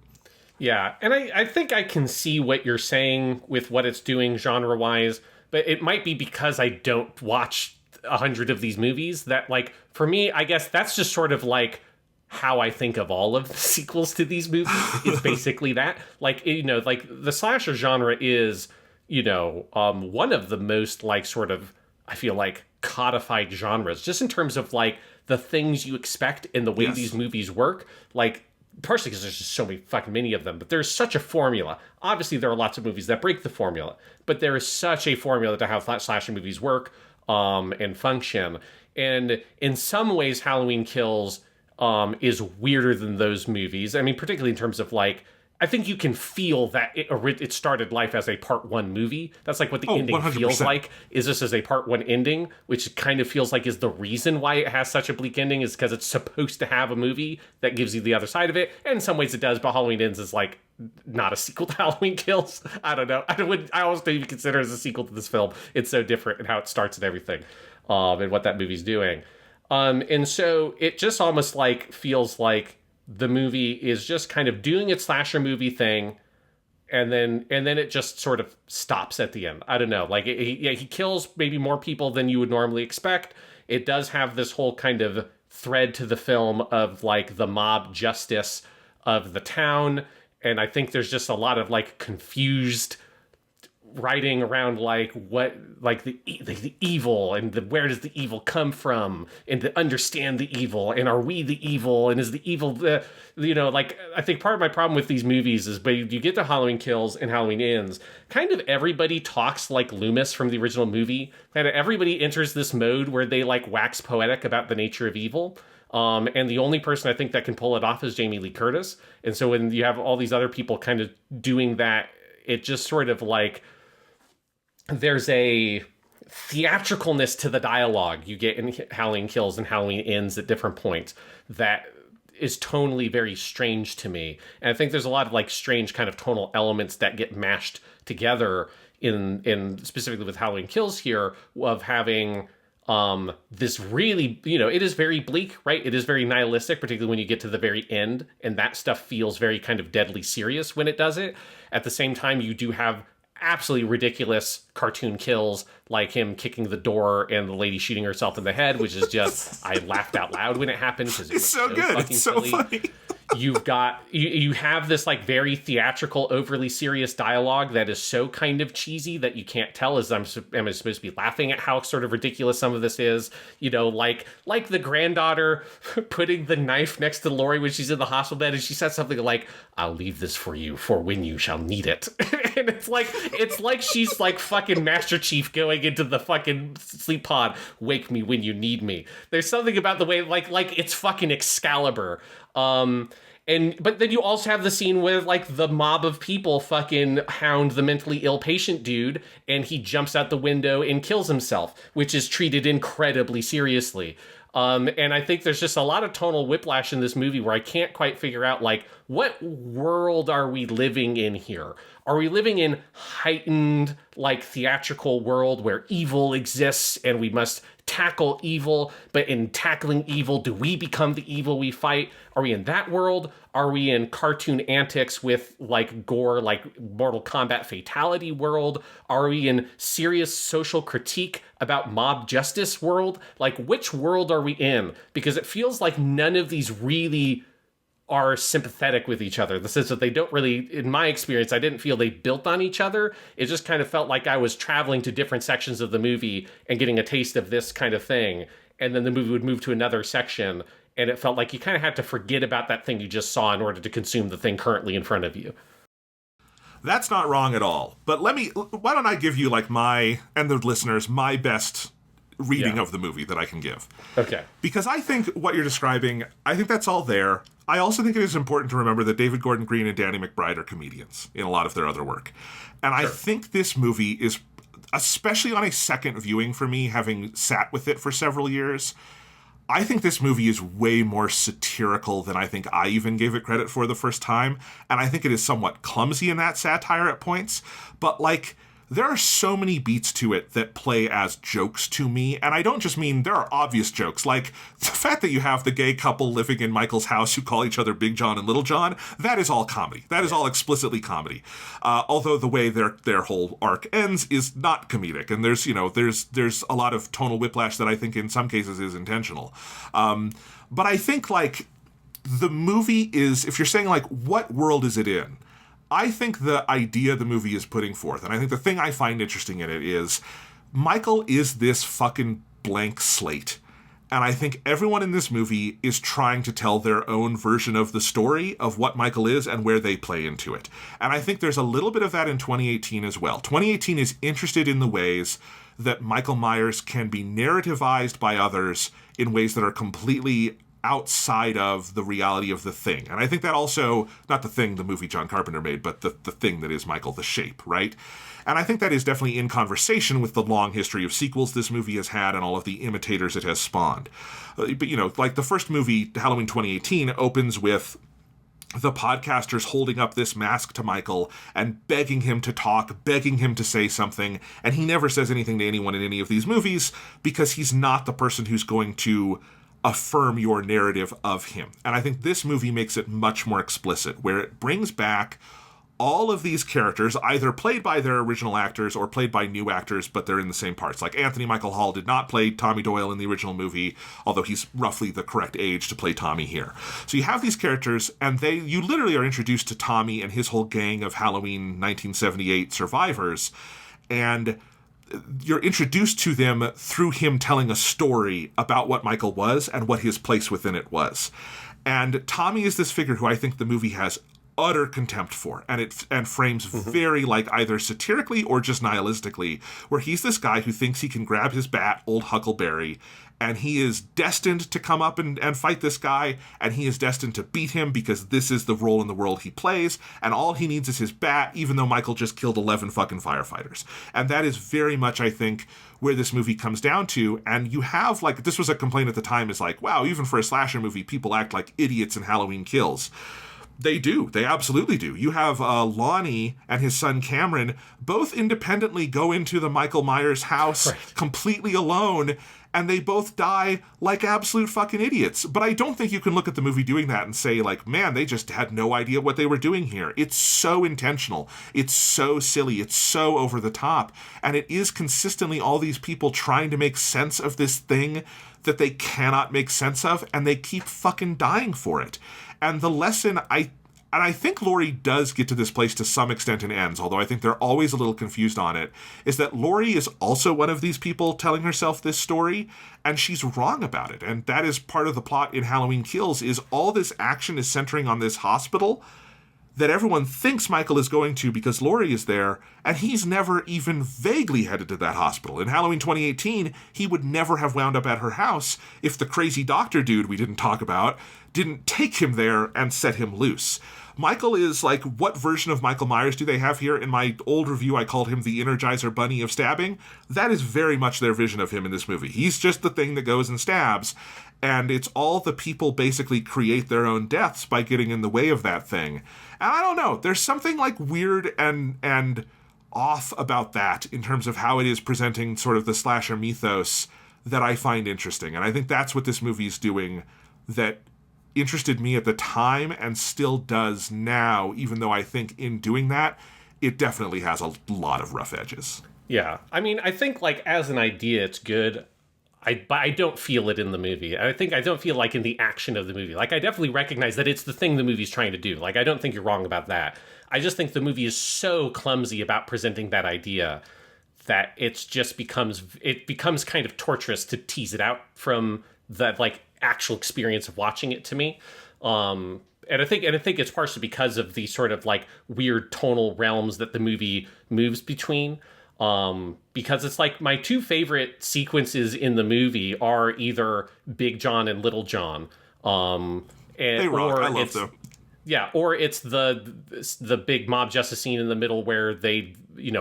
Yeah, and I think I can see what you're saying with what it's doing genre-wise, but it might be because I don't watch 100 of these movies that, like, for me, I guess that's just sort of like how I think of all of the sequels to these movies is basically that. Like, you know, like the slasher genre is, you know, one of the most, like, sort of, I feel like, codified genres, just in terms of, like, the things you expect and the way these movies work. Like, partially because there's just so many of them, but there's such a formula. Obviously, there are lots of movies that break the formula, but there is such a formula to how slasher movies work and function. And in some ways, Halloween Kills is weirder than those movies. I mean, particularly in terms of, like, I think you can feel that it started life as a part one movie. That's like what the ending 100%. feels like. Is this as a part one ending, which kind of feels like is the reason why it has such a bleak ending, is because it's supposed to have a movie that gives you the other side of it. And in some ways it does, but Halloween Ends is like not a sequel to Halloween Kills. I don't know. I almost don't even consider it as a sequel to this film. It's so different in how it starts and everything, and what that movie's doing. And so it just almost like feels like the movie is just kind of doing its slasher movie thing, and then it just sort of stops at the end. I don't know. Like he kills maybe more people than you would normally expect. It does have this whole kind of thread to the film of like the mob justice of the town, and I think there's just a lot of like confused writing around like what like the evil and where does the evil come from, and to understand the evil, and are we the evil, and is the evil like I think part of my problem with these movies is, but you get to Halloween Kills and Halloween Ends, kind of everybody talks like Loomis from the original movie. Kind of everybody enters this mode where they like wax poetic about the nature of evil. And the only person I think that can pull it off is Jamie Lee Curtis. And so when you have all these other people kind of doing that, it just sort of like, there's a theatricalness to the dialogue you get in Halloween Kills and Halloween Ends at different points that is tonally very strange to me. And I think there's a lot of like strange kind of tonal elements that get mashed together in specifically with Halloween Kills here, of having this really, it is very bleak, right? It is very nihilistic, particularly when you get to the very end, and that stuff feels very kind of deadly serious when it does it. At the same time, you do have absolutely ridiculous cartoon kills, like him kicking the door and the lady shooting herself in the head, which is just, I laughed out loud when it happened because it was so good. It's so silly. Funny. You've got, you have this like very theatrical, overly serious dialogue that is so kind of cheesy that you can't tell am I supposed to be laughing at how sort of ridiculous some of this is, like the granddaughter putting the knife next to Lori when she's in the hospital bed, and she says something like, "I'll leave this for you for when you shall need it." And it's like she's like fucking Master Chief going into the fucking sleep pod, "Wake me when you need me." There's something about the way like it's fucking Excalibur. But then you also have the scene where like the mob of people fucking hound the mentally ill patient dude, and he jumps out the window and kills himself, which is treated incredibly seriously. And I think there's just a lot of tonal whiplash in this movie where I can't quite figure out, like, what world are we living in here? Are we living in heightened, like, theatrical world where evil exists and we must tackle evil, but in tackling evil, do we become the evil we fight? Are we in that world? Are we in cartoon antics with, like, gore, like Mortal Kombat fatality world? Are we in serious social critique about mob justice world? Like, which world are we in? Because it feels like none of these really are sympathetic with each other. The sense that they don't really, in my experience, I didn't feel they built on each other. It just kind of felt like I was traveling to different sections of the movie and getting a taste of this kind of thing. And then the movie would move to another section, and it felt like you kind of had to forget about that thing you just saw in order to consume the thing currently in front of you. That's not wrong at all. But why don't I give you, like, my, and the listeners, my best reading of the movie that I can give. Okay. Because I think what you're describing, I think that's all there. I also think it is important to remember that David Gordon Green and Danny McBride are comedians in a lot of their other work. And I think this movie is, especially on a second viewing for me, having sat with it for several years, I think this movie is way more satirical than I think I even gave it credit for the first time. And I think it is somewhat clumsy in that satire at points. But, like, there are so many beats to it that play as jokes to me, and I don't just mean there are obvious jokes, like the fact that you have the gay couple living in Michael's house who call each other Big John and Little John, that is all comedy. That is all explicitly comedy. Although the way their whole arc ends is not comedic, and there's a lot of tonal whiplash that I think in some cases is intentional. But I think, like, the movie is, if you're saying, like, what world is it in? I think the idea the movie is putting forth, and I think the thing I find interesting in it is Michael is this fucking blank slate. And I think everyone in this movie is trying to tell their own version of the story of what Michael is and where they play into it. And I think there's a little bit of that in 2018 as well. 2018 is interested in the ways that Michael Myers can be narrativized by others in ways that are completely outside of the reality of The Thing. And I think that also, not The Thing, the movie John Carpenter made, but the thing that is Michael the Shape, right? And I think that is definitely in conversation with the long history of sequels this movie has had and all of the imitators it has spawned. But, you know, like the first movie, Halloween 2018, opens with the podcasters holding up this mask to Michael and begging him to talk, begging him to say something, and he never says anything to anyone in any of these movies because he's not the person who's going to affirm your narrative of him. And I think this movie makes it much more explicit, where it brings back all of these characters, either played by their original actors or played by new actors, but they're in the same parts. Like Anthony Michael Hall did not play Tommy Doyle in the original movie, although he's roughly the correct age to play Tommy here. So you have these characters, and you literally are introduced to Tommy and his whole gang of Halloween 1978 survivors, and you're introduced to them through him telling a story about what Michael was and what his place within it was. And Tommy is this figure who I think the movie has utter contempt for, and frames very like either satirically or just nihilistically, where he's this guy who thinks he can grab his bat, old Huckleberry, and he is destined to come up and fight this guy, and he is destined to beat him because this is the role in the world he plays, and all he needs is his bat, even though Michael just killed 11 fucking firefighters. And that is very much, I think, where this movie comes down to. And you have, like, this was a complaint at the time, is like, wow, even for a slasher movie, people act like idiots in Halloween Kills. They do. They absolutely do. You have Lonnie and his son Cameron both independently go into the Michael Myers house completely alone, and they both die like absolute fucking idiots. But I don't think you can look at the movie doing that and say, like, man, they just had no idea what they were doing here. It's so intentional. It's so silly. It's so over the top. And it is consistently all these people trying to make sense of this thing that they cannot make sense of, and they keep fucking dying for it. And the lesson, I think Laurie does get to this place to some extent and ends, although I think they're always a little confused on it, is that Laurie is also one of these people telling herself this story, and she's wrong about it. And that is part of the plot in Halloween Kills, is all this action is centering on this hospital that everyone thinks Michael is going to because Laurie is there, and he's never even vaguely headed to that hospital. In Halloween 2018, he would never have wound up at her house if the crazy doctor dude we didn't talk about didn't take him there and set him loose. Michael is like, what version of Michael Myers do they have here? In my old review, I called him the Energizer Bunny of stabbing. That is very much their vision of him in this movie. He's just the thing that goes and stabs, and it's all the people basically create their own deaths by getting in the way of that thing. And I don't know, there's something like weird and off about that in terms of how it is presenting sort of the slasher mythos that I find interesting. And I think that's what this movie is doing that interested me at the time and still does now, even though I think in doing that, it definitely has a lot of rough edges. Yeah. I mean, I think, like, as an idea, it's good. But I don't feel it in the movie. I don't feel like in the action of the movie. Like, I definitely recognize that it's the thing the movie's trying to do. Like, I don't think you're wrong about that. I just think the movie is so clumsy about presenting that idea that it becomes kind of torturous to tease it out from the, like, actual experience of watching it to me. And I think it's partially because of the sort of like weird tonal realms that the movie moves between. Because it's like my two favorite sequences in the movie are either Big John and Little John. They rock. I love them. Yeah, or it's the big mob justice scene in the middle where they,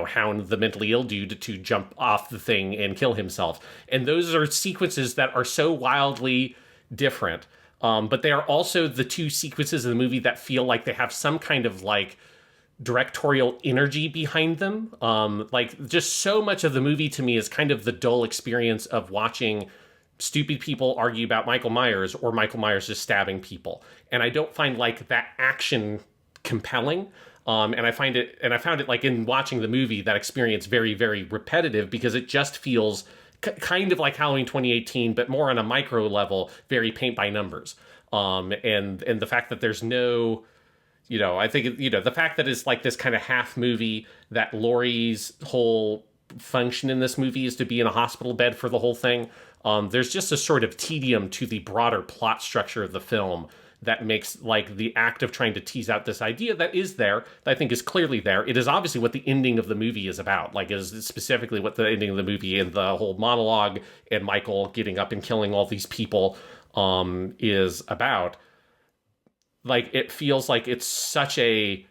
hound the mentally ill dude to jump off the thing and kill himself. And those are sequences that are so wildly different. But they are also the two sequences of the movie that feel like they have some kind of like directorial energy behind them. Like just so much of the movie to me is kind of the dull experience of watching stupid people argue about Michael Myers or Michael Myers just stabbing people. And I don't find like that action compelling. And I found it like in watching the movie, that experience very, very repetitive because it just feels kind of like Halloween 2018, but more on a micro level, very paint by numbers. And the fact that there's no, I think, the fact that it's like this kind of half movie, that Laurie's whole function in this movie is to be in a hospital bed for the whole thing. There's just a sort of tedium to the broader plot structure of the film that makes like the act of trying to tease out this idea that is there, that I think is clearly there. It is obviously what the ending of the movie is about, like is specifically what the ending of the movie and the whole monologue and Michael getting up and killing all these people is about. Like, it feels like it's such a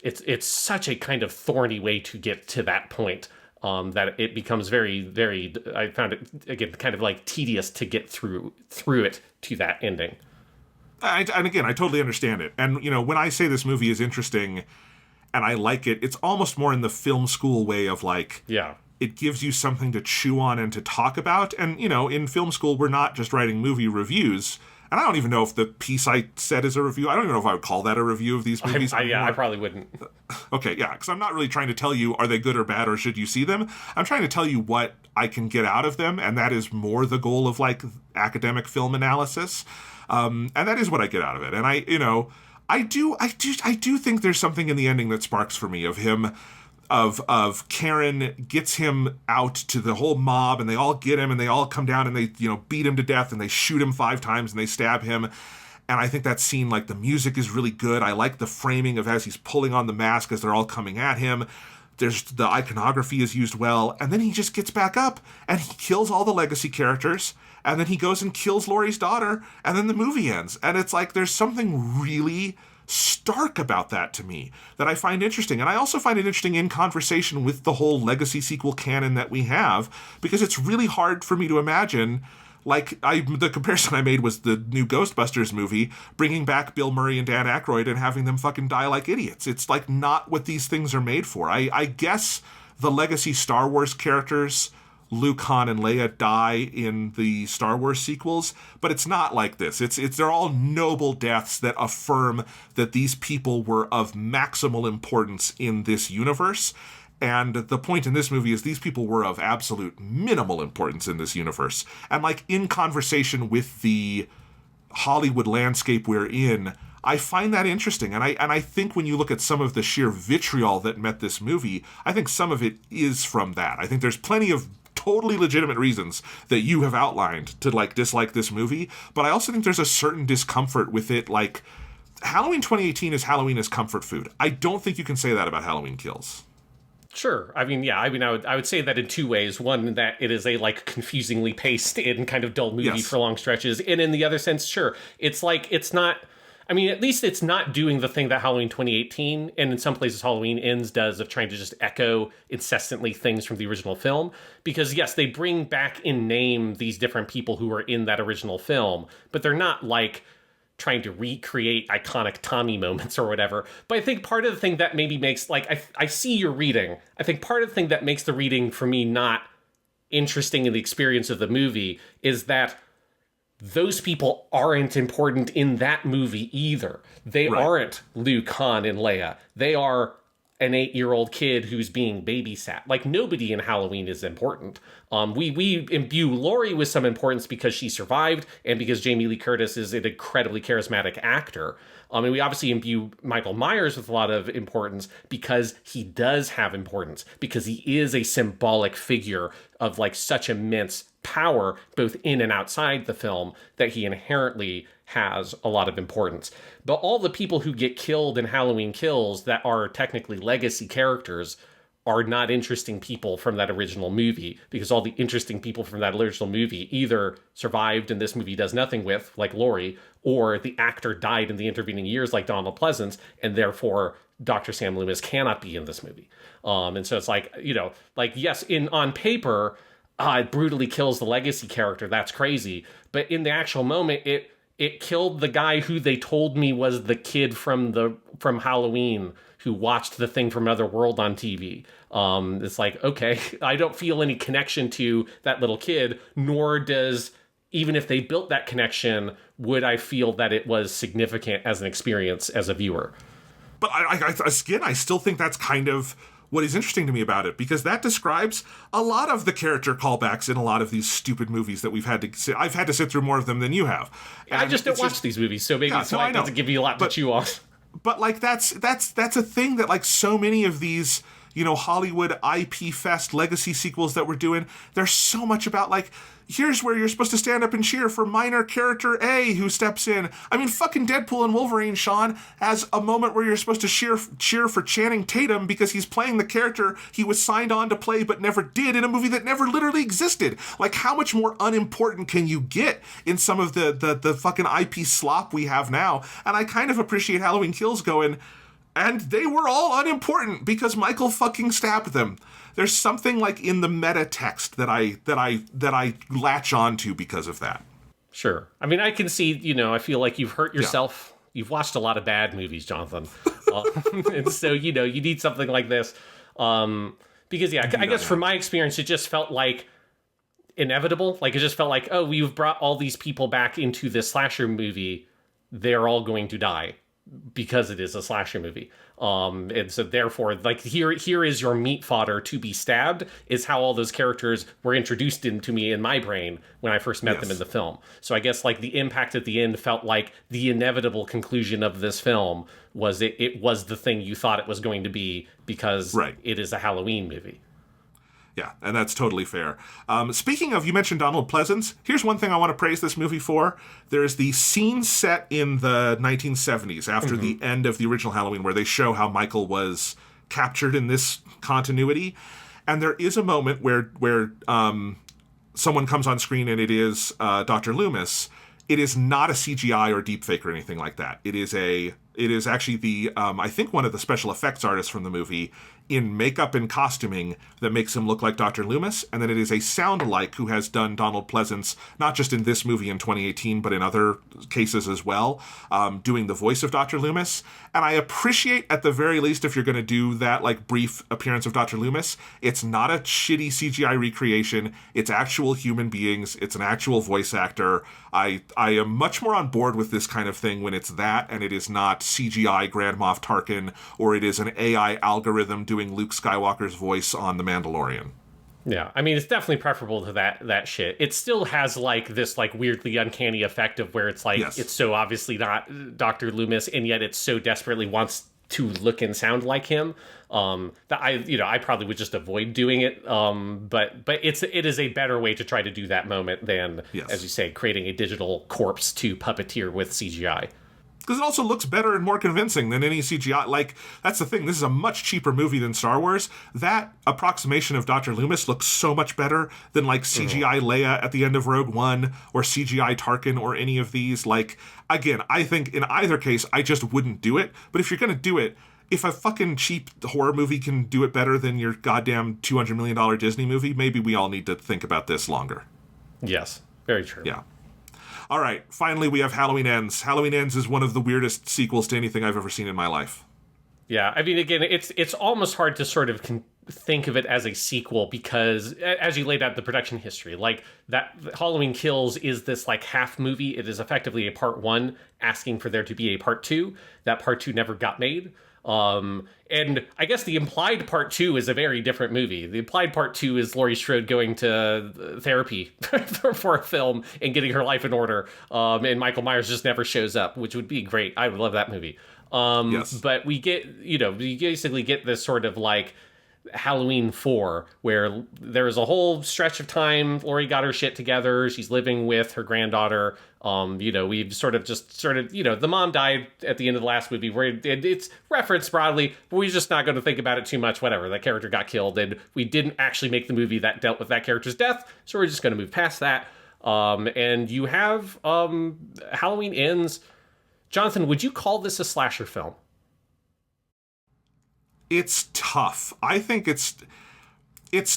it's such a kind of thorny way to get to that point, that it becomes very, very, I found it, again, kind of like tedious to get through it to that ending. And again, I totally understand it. And, when I say this movie is interesting and I like it, it's almost more in the film school way of like, yeah, it gives you something to chew on and to talk about. And, in film school, we're not just writing movie reviews. And I don't even know if the piece I said is a review. I don't even know if I would call that a review of these movies. I probably wouldn't. Okay, yeah, because I'm not really trying to tell you, are they good or bad, or should you see them? I'm trying to tell you what I can get out of them, and that is more the goal of, like, academic film analysis. And that is what I get out of it. And I do think there's something in the ending that sparks for me of him, of Karen gets him out to the whole mob, and they all get him, and they all come down, and they, beat him to death, and they shoot him 5 times, and they stab him. And I think that scene, like, the music is really good. I like the framing of as he's pulling on the mask as they're all coming at him. There's the iconography is used well. And then he just gets back up, and he kills all the legacy characters, and then he goes and kills Laurie's daughter, and then the movie ends. And it's like, there's something really stark about that to me that I find interesting. And I also find it interesting in conversation with the whole legacy sequel canon that we have, because it's really hard for me to imagine, like, the comparison I made was the new Ghostbusters movie, bringing back Bill Murray and Dan Aykroyd and having them fucking die like idiots. It's like not what these things are made for. I guess the legacy Star Wars characters, Luke, Han, and Leia, die in the Star Wars sequels, but it's not like this. They're all noble deaths that affirm that these people were of maximal importance in this universe. And the point in this movie is these people were of absolute minimal importance in this universe. And, like, in conversation with the Hollywood landscape we're in, I find that interesting. And I think when you look at some of the sheer vitriol that met this movie, I think some of it is from that. I think there's plenty of totally legitimate reasons that you have outlined to, like, dislike this movie, but I also think there's a certain discomfort with it. Like, Halloween 2018 is Halloween as comfort food. I don't think you can say that about Halloween Kills. Sure. I would say that in 2 ways. One, that it is a, like, confusingly paced and kind of dull movie Yes. for long stretches. And in the other sense, sure, it's like, it's not, I mean, at least it's not doing the thing that Halloween 2018, and in some places Halloween Ends does, of trying to just echo incessantly things from the original film. Because, yes, they bring back in name these different people who were in that original film, but they're not, like, trying to recreate iconic Tommy moments or whatever. But I think part of the thing that maybe makes, like, I see your reading. I think part of the thing that makes the reading for me not interesting in the experience of the movie is that those people aren't important in that movie either. They aren't Luke, Han, and Leia. They are an 8-year-old kid who's being babysat. Like, nobody in Halloween is important. We imbue Laurie with some importance because she survived and because Jamie Lee Curtis is an incredibly charismatic actor. And we obviously imbue Michael Myers with a lot of importance because he does have importance, because he is a symbolic figure of, like, such immense power, both in and outside the film, that he inherently has a lot of importance. But all the people who get killed in Halloween Kills that are technically legacy characters are not interesting people from that original movie, because all the interesting people from that original movie either survived and this movie does nothing with, like Laurie, or the actor died in the intervening years, like Donald Pleasance, and therefore Dr. Sam Loomis cannot be in this movie. And so it's like, like, yes, on paper, it brutally kills the legacy character. That's crazy. But in the actual moment, it killed the guy who they told me was the kid from Halloween who watched the thing from another world on TV. It's like, okay, I don't feel any connection to that little kid, nor does, even if they built that connection, would I feel that it was significant as an experience as a viewer. But I still think that's kind of what is interesting to me about it, because that describes a lot of the character callbacks in a lot of these stupid movies that I've had to sit through more of them than you have. And I just don't watch these movies, so maybe it doesn't give you a lot to chew on. But, like, that's a thing that, like, so many of these Hollywood IP Fest legacy sequels that we're doing, there's so much about, like, here's where you're supposed to stand up and cheer for minor character A who steps in. I mean, fucking Deadpool and Wolverine, Sean, has a moment where you're supposed to cheer for Channing Tatum because he's playing the character he was signed on to play but never did in a movie that never literally existed. Like, how much more unimportant can you get in some of the fucking IP slop we have now? And I kind of appreciate Halloween Kills going, and they were all unimportant because Michael fucking stabbed them. There's something like in the meta text that I latch on to because of that. Sure. I mean, I can see, I feel like you've hurt yourself. Yeah. You've watched a lot of bad movies, Jonathan. And so, you need something like this. Because, I guess from my experience, it just felt like inevitable. Like, it just felt like, oh, we've brought all these people back into this slasher movie. They're all going to die because it is a slasher movie. And so therefore, like, here is your meat fodder to be stabbed, is how all those characters were introduced into me in my brain when I first met them in the film. So I guess, like, the impact at the end felt like the inevitable conclusion of this film was it was the thing you thought it was going to be because it is a Halloween movie. Yeah, and that's totally fair. Speaking of, you mentioned Donald Pleasance. Here's one thing I want to praise this movie for. There's the scene set in the 1970s after the end of the original Halloween where they show how Michael was captured in this continuity. And there is a moment where someone comes on screen and it is Dr. Loomis. It is not a CGI or deepfake or anything like that. It is actually the, I think one of the special effects artists from the movie in makeup and costuming that makes him look like Dr. Loomis. And then it is a sound-alike who has done Donald Pleasance, not just in this movie in 2018, but in other cases as well, doing the voice of Dr. Loomis. And I appreciate, at the very least, if you're going to do that, like, brief appearance of Dr. Loomis, it's not a shitty CGI recreation. It's actual human beings. It's an actual voice actor. I am much more on board with this kind of thing when it's that, and it is not CGI Grand Moff Tarkin, or it is an AI algorithm doing Luke Skywalker's voice on The Mandalorian. Yeah, I mean, it's definitely preferable to that shit. It still has, like, this, like, weirdly uncanny effect of where it's like, it's so obviously not Dr. Loomis, and yet it so desperately wants to look and sound like him, that I probably would just avoid doing it. But it is a better way to try to do that moment than, as you say, creating a digital corpse to puppeteer with CGI. Because it also looks better and more convincing than any CGI. Like, that's the thing. This is a much cheaper movie than Star Wars. That approximation of Dr. Loomis looks so much better than, like, CGI Leia at the end of Rogue One or CGI Tarkin or any of these. Like, again, I think in either case, I just wouldn't do it. But if you're going to do it, if a fucking cheap horror movie can do it better than your goddamn $200 million Disney movie, maybe we all need to think about this longer. Yes, very true. Yeah. All right, finally we have Halloween Ends. Halloween Ends is one of the weirdest sequels to anything I've ever seen in my life. Yeah, I mean, again, it's almost hard to sort of think of it as a sequel because, as you laid out the production history, like, that Halloween Kills is this, like, half movie. It is effectively a part one asking for there to be a part two. That part two never got made. And I guess the implied part two is a very different movie. The implied part two is Laurie Strode going to therapy for a film and getting her life in order. And Michael Myers just never shows up, which would be great. I would love that movie. But we basically get this sort of, like, Halloween 4, where there was a whole stretch of time Laurie got her shit together. She's living with her granddaughter. We've sort of the mom died at the end of the last movie, where it's referenced broadly, but we're just not going to think about it too much. Whatever, that character got killed, and we didn't actually make the movie that dealt with that character's death, so we're just going to move past that. And you have Halloween Ends. Jonathan, would you call this a slasher film? It's tough. I think it's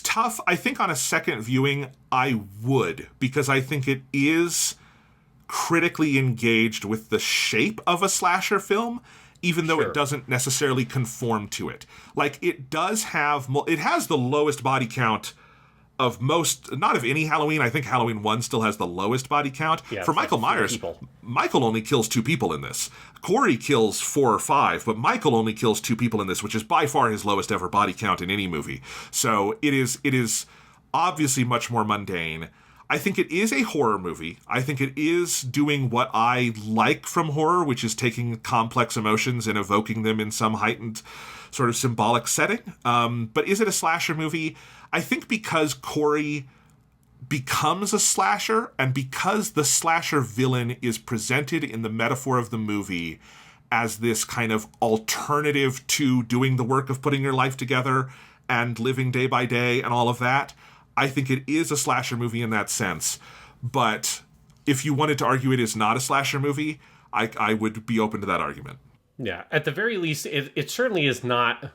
tough. I think on a second viewing, I would, because I think it is critically engaged with the shape of a slasher film, even though it doesn't necessarily conform to it. Like, it has the lowest body count of most, not of any Halloween. I think Halloween 1 still has the lowest body count. Yeah, for Michael Myers, Michael only kills 2 people in this. Corey kills 4 or 5, but Michael only kills 2 people in this, which is by far his lowest ever body count in any movie. So it is obviously much more mundane. I think it is a horror movie. I think it is doing what I like from horror, which is taking complex emotions and evoking them in some heightened sort of symbolic setting. But is it a slasher movie? I think because Corey becomes a slasher, and because the slasher villain is presented in the metaphor of the movie as this kind of alternative to doing the work of putting your life together and living day by day and all of that, I think it is a slasher movie in that sense. But if you wanted to argue it is not a slasher movie, I would be open to that argument. Yeah, at the very least, it certainly is not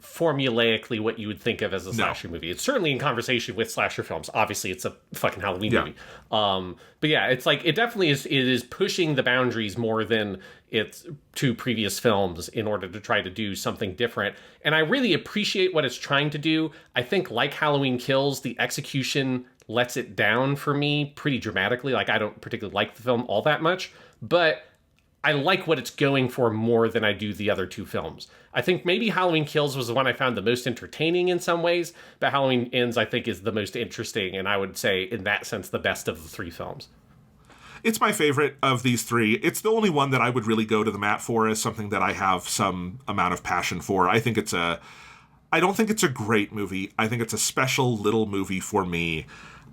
formulaically what you would think of as a slasher movie. It's certainly in conversation with slasher films. Obviously, it's a fucking Halloween movie. But yeah, it's like, it definitely is. It is pushing the boundaries more than its two previous films in order to try to do something different. And I really appreciate what it's trying to do. I think, like Halloween Kills, the execution lets it down for me pretty dramatically. Like, I don't particularly like the film all that much, but I like what it's going for more than I do the other two films. I think maybe Halloween Kills was the one I found the most entertaining in some ways, but Halloween Ends, I think, is the most interesting, and I would say, in that sense, the best of the three films. It's my favorite of these three. It's the only one that I would really go to the mat for as something that I have some amount of passion for. I don't think it's a great movie. I think it's a special little movie for me.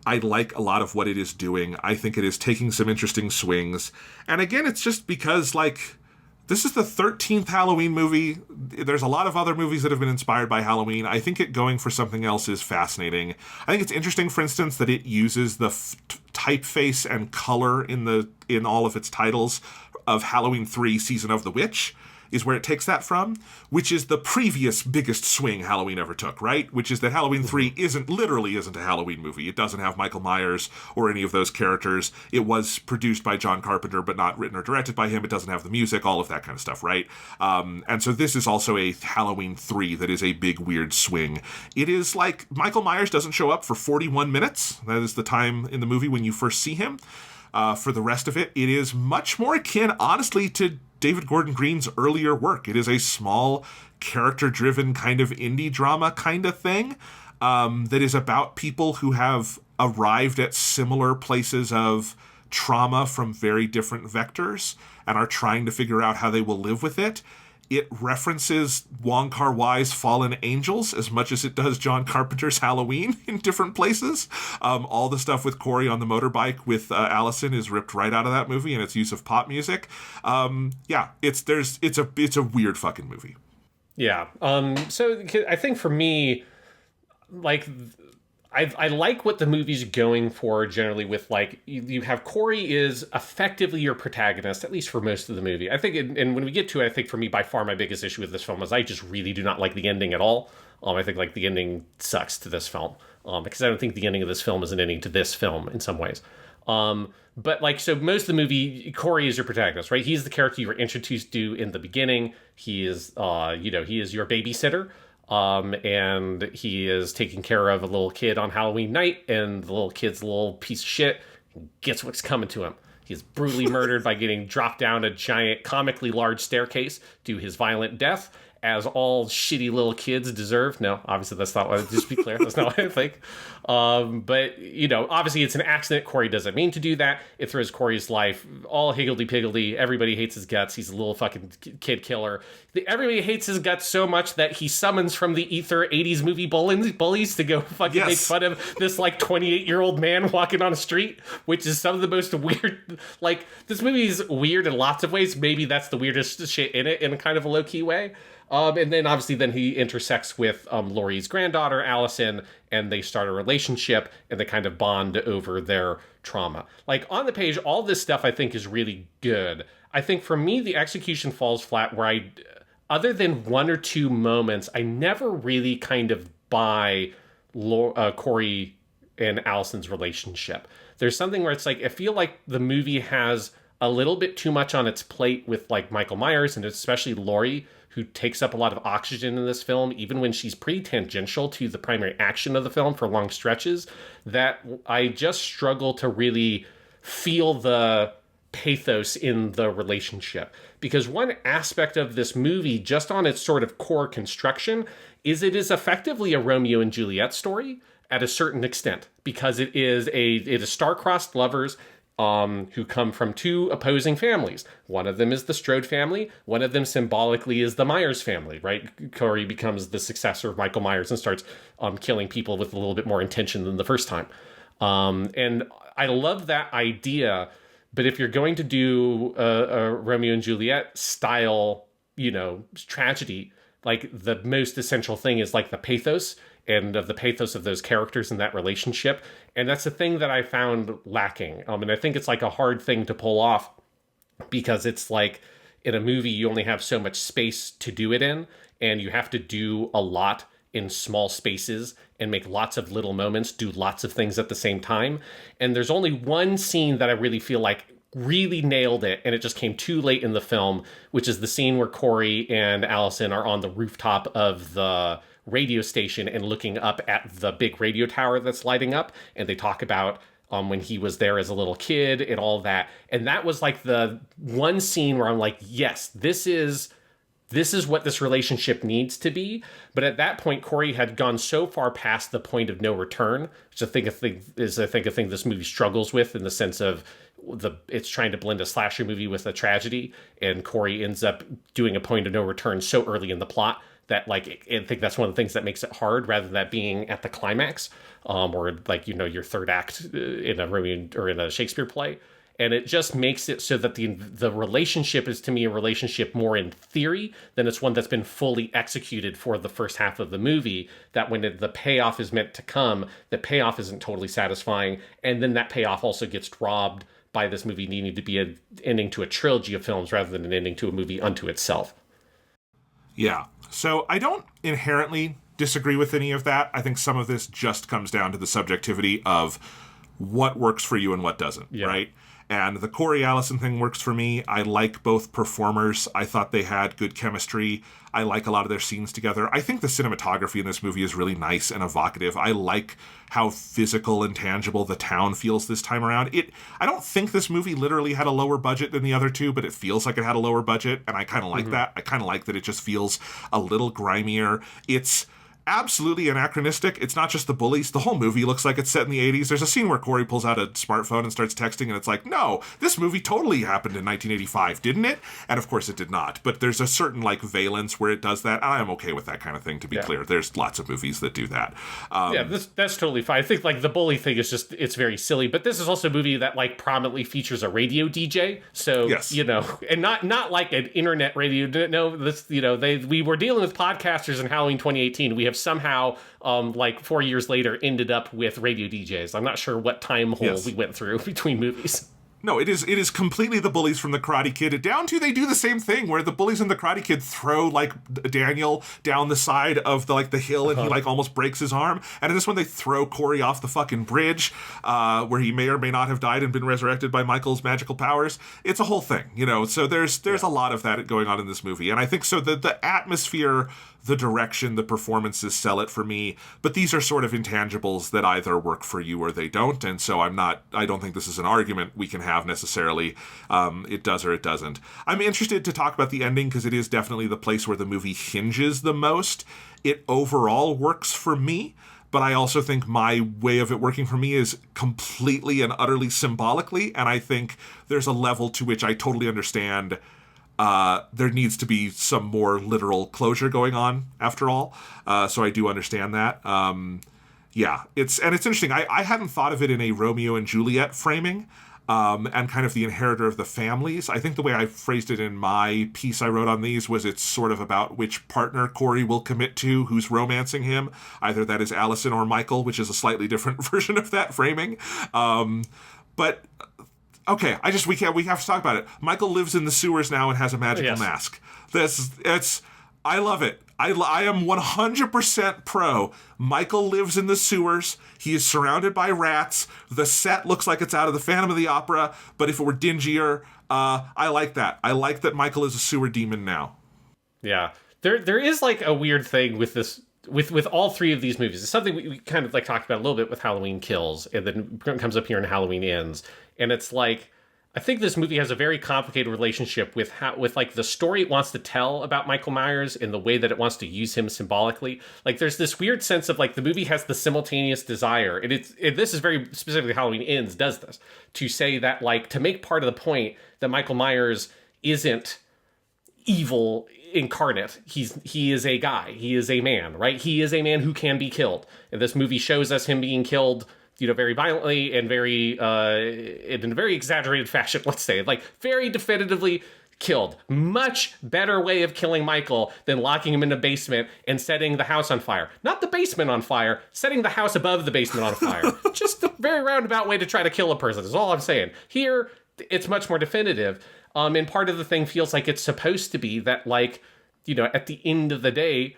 I like a lot of what it is doing. I think it is taking some interesting swings. And again, it's just because, like, this is the 13th Halloween movie. There's a lot of other movies that have been inspired by Halloween. I think it going for something else is fascinating. I think it's interesting, for instance, that it uses the typeface and color in all of its titles of Halloween 3 Season of the Witch, is where it takes that from, which is the previous biggest swing Halloween ever took, right? Which is that Halloween 3 isn't a Halloween movie. It doesn't have Michael Myers or any of those characters. It was produced by John Carpenter, but not written or directed by him. It doesn't have the music, all of that kind of stuff, right? And so this is also a Halloween 3 that is a big, weird swing. It is like Michael Myers doesn't show up for 41 minutes. That is the time in the movie when you first see him. For the rest of it, it is much more akin, honestly, to David Gordon Green's earlier work. It is a small, character-driven kind of indie drama kind of thing that is about people who have arrived at similar places of trauma from very different vectors and are trying to figure out how they will live with it. It references Wong Kar-wai's Fallen Angels as much as it does John Carpenter's Halloween in different places. All the stuff with Corey on the motorbike with Allison is ripped right out of that movie, and its use of pop music. It's a weird fucking movie. Yeah. So I think for me, like, I like what the movie's going for generally with, like, you have Corey is effectively your protagonist, at least for most of the movie. I think, and when we get to it, I think for me, by far, my biggest issue with this film is I just really do not like the ending at all. I think, like, the ending sucks to this film, because I don't think the ending of this film is an ending to this film in some ways. But, like, so most of the movie, Corey is your protagonist, right? He's the character you were introduced to in the beginning. He is, he is your babysitter. And he is taking care of a little kid on Halloween night, and the little kid's a little piece of shit gets what's coming to him. He's brutally murdered by getting dropped down a giant, comically large staircase to his violent death, as all shitty little kids deserve. No, obviously that's not what, just be clear, that's not what I think. But, obviously it's an accident. Corey doesn't mean to do that. It throws Corey's life all higgledy-piggledy. Everybody hates his guts. He's a little fucking kid killer. Everybody hates his guts so much that he summons from the ether 80s movie bullies to go fucking make fun of this, like, 28-year-old man walking on a street, which is some of the most weird, like, this movie is weird in lots of ways. Maybe that's the weirdest shit in it in a kind of a low-key way. And then obviously then he intersects with Laurie's granddaughter, Allison, and they start a relationship and they kind of bond over their trauma. Like, on the page, all this stuff I think is really good. I think for me, the execution falls flat where other than one or two moments, I never really kind of buy Corey and Allison's relationship. There's something where it's like, I feel like the movie has a little bit too much on its plate with, like, Michael Myers and especially Laurie, who takes up a lot of oxygen in this film, even when she's pretty tangential to the primary action of the film for long stretches, that I just struggle to really feel the pathos in the relationship. Because one aspect of this movie, just on its sort of core construction, is it is effectively a Romeo and Juliet story. at a certain extent, because it is star-crossed lovers who come from two opposing families. One of them is the Strode family. One of them symbolically is the Myers family, right? Corey becomes the successor of Michael Myers and starts killing people with a little bit more intention than the first time. And I love that idea, but if you're going to do a Romeo and Juliet style, tragedy, like the most essential thing is like the pathos and of the pathos of those characters and that relationship. And that's the thing that I found lacking. And I think it's like a hard thing to pull off, because it's like in a movie, you only have so much space to do it in, and you have to do a lot in small spaces and make lots of little moments, do lots of things at the same time. And there's only one scene that I really feel like really nailed it, and it just came too late in the film, which is the scene where Corey and Allison are on the rooftop of the radio station and looking up at the big radio tower that's lighting up, and they talk about when he was there as a little kid and all that. And that was like the one scene where I'm like, yes, this is what this relationship needs to be. But at that point, Corey had gone so far past the point of no return, which I think a thing this movie struggles with, in the sense of it's trying to blend a slasher movie with a tragedy, and Corey ends up doing a point of no return so early in the plot that, like, I think that's one of the things that makes it hard, rather than that being at the climax, or like, your third act in a Romeo or in a Shakespeare play. And it just makes it so that the relationship is, to me, a relationship more in theory than it's one that's been fully executed for the first half of the movie, that when the payoff is meant to come, the payoff isn't totally satisfying. And then that payoff also gets robbed by this movie needing to be an ending to a trilogy of films rather than an ending to a movie unto itself. Yeah. So I don't inherently disagree with any of that. I think some of this just comes down to the subjectivity of what works for you and what doesn't, right? And the Corey Allison thing works for me. I like both performers. I thought they had good chemistry. I like a lot of their scenes together. I think the cinematography in this movie is really nice and evocative. I like how physical and tangible the town feels this time around. I don't think this movie literally had a lower budget than the other two, but it feels like it had a lower budget, and I kind of like that. I kind of like that it just feels a little grimier. It's absolutely anachronistic. It's not just the bullies. The whole movie looks like it's set in the 80s. There's a scene where Corey pulls out a smartphone and starts texting, and it's like, no, this movie totally happened in 1985, didn't it? And of course it did not. But there's a certain like valence where it does that. I'm okay with that kind of thing, to be clear. There's lots of movies that do that. That's totally fine. I think like the bully thing is just, it's very silly, but this is also a movie that like prominently features a radio DJ. So, yes. And not like an internet radio. No, we were dealing with podcasters in Halloween 2018. We have somehow, like 4 years later, ended up with radio DJs. I'm not sure what time hole we went through between movies. No, it is completely the bullies from the Karate Kid. Down to they do the same thing where the bullies in the Karate Kid throw like Daniel down the side of the hill, and he like almost breaks his arm. And in this one, they throw Corey off the fucking bridge, where he may or may not have died and been resurrected by Michael's magical powers. It's a whole thing, So there's a lot of that going on in this movie, and I think so. The atmosphere, the direction, the performances sell it for me, but these are sort of intangibles that either work for you or they don't, and so I don't think this is an argument we can have necessarily. It does or it doesn't. I'm interested to talk about the ending, because it is definitely the place where the movie hinges the most. It overall works for me, but I also think my way of it working for me is completely and utterly symbolically, and I think there's a level to which I totally understand there needs to be some more literal closure going on after all. So I do understand that. It's interesting. I hadn't thought of it in a Romeo and Juliet framing, and kind of the inheritor of the families. I think the way I phrased it in my piece I wrote on these was it's sort of about which partner Corey will commit to, who's romancing him. Either that is Allison or Michael, which is a slightly different version of that framing. But okay, we have to talk about it. Michael lives in the sewers now and has a magical mask. I love it. I am 100% pro. Michael lives in the sewers. He is surrounded by rats. The set looks like it's out of the Phantom of the Opera, but if it were dingier, I like that. I like that Michael is a sewer demon now. Yeah. There is like a weird thing with this, with all three of these movies. It's something we kind of like talked about a little bit with Halloween Kills, and then comes up here in Halloween Ends. And it's like, I think this movie has a very complicated relationship with like the story it wants to tell about Michael Myers and the way that it wants to use him symbolically. Like there's this weird sense of like the movie has the simultaneous desire, and this is very specifically Halloween Ends does this, to say that like to make part of the point that Michael Myers isn't evil incarnate. He is a guy. He is a man, right? He is a man who can be killed. And this movie shows us him being killed, very violently and very in a very exaggerated fashion, let's say, like very definitively killed. Much better way of killing Michael than locking him in a basement and setting the house on fire. Not the basement on fire, setting the house above the basement on fire. Just a very roundabout way to try to kill a person is all I'm saying. Here, it's much more definitive. And part of the thing feels like it's supposed to be that, like, at the end of the day,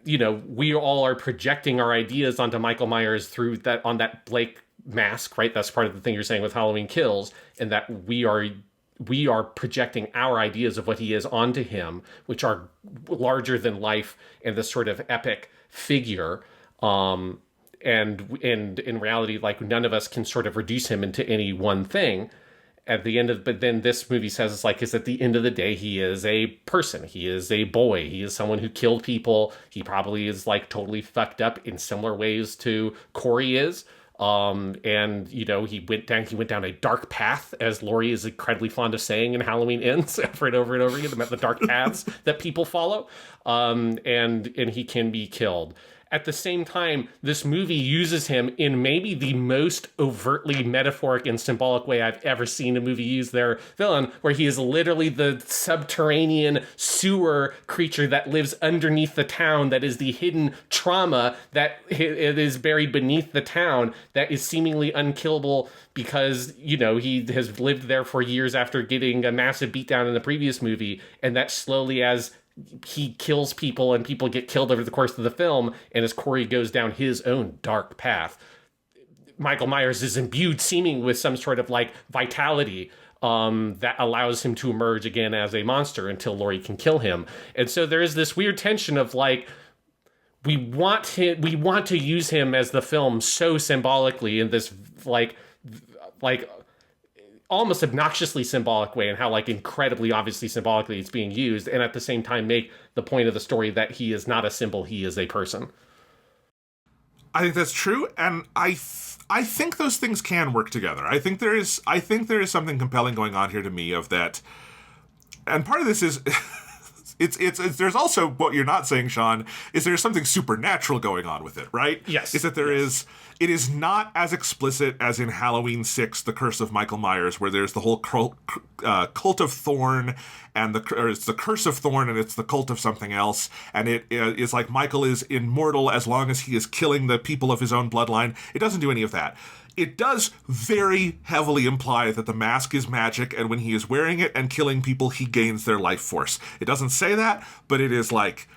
we all are projecting our ideas onto Michael Myers through on that Blake mask, right? That's part of the thing you're saying with Halloween Kills, and that we are projecting our ideas of what he is onto him, which are larger than life and this sort of epic figure. And in reality, like none of us can sort of reduce him into any one thing. But then this movie says it's like, is at the end of the day, he is a person. He is a boy. He is someone who killed people. He probably is like totally fucked up in similar ways to Corey is. He went down a dark path, as Laurie is incredibly fond of saying in Halloween Ends over and over and over again, about the dark paths that people follow. And he can be killed. At the same time, this movie uses him in maybe the most overtly metaphoric and symbolic way I've ever seen a movie use their villain, where he is literally the subterranean sewer creature that lives underneath the town, that is the hidden trauma that it is buried beneath the town, that is seemingly unkillable because, he has lived there for years after getting a massive beatdown in the previous movie, and that slowly, as he kills people and people get killed over the course of the film, and as Corey goes down his own dark path, Michael Myers is imbued seeming with some sort of like vitality that allows him to emerge again as a monster until Laurie can kill him. And so there is this weird tension of like, we want to use him as the film so symbolically in this like almost obnoxiously symbolic way, and how like incredibly obviously symbolically it's being used, and at the same time make the point of the story that he is not a symbol, he is a person. I think that's true, and I think those things can work together. I think there is something compelling going on here to me of that, and part of this is it's there's also what you're not saying, Sean, is there's something supernatural going on with it, right? Yes. Is that it is not as explicit as in Halloween 6, The Curse of Michael Myers, where there's the whole cult of Thorn, or it's the Curse of Thorn, and it's the cult of something else, and it is like Michael is immortal as long as he is killing the people of his own bloodline. It doesn't do any of that. It does very heavily imply that the mask is magic, and when he is wearing it and killing people, he gains their life force. It doesn't say that, but it is like,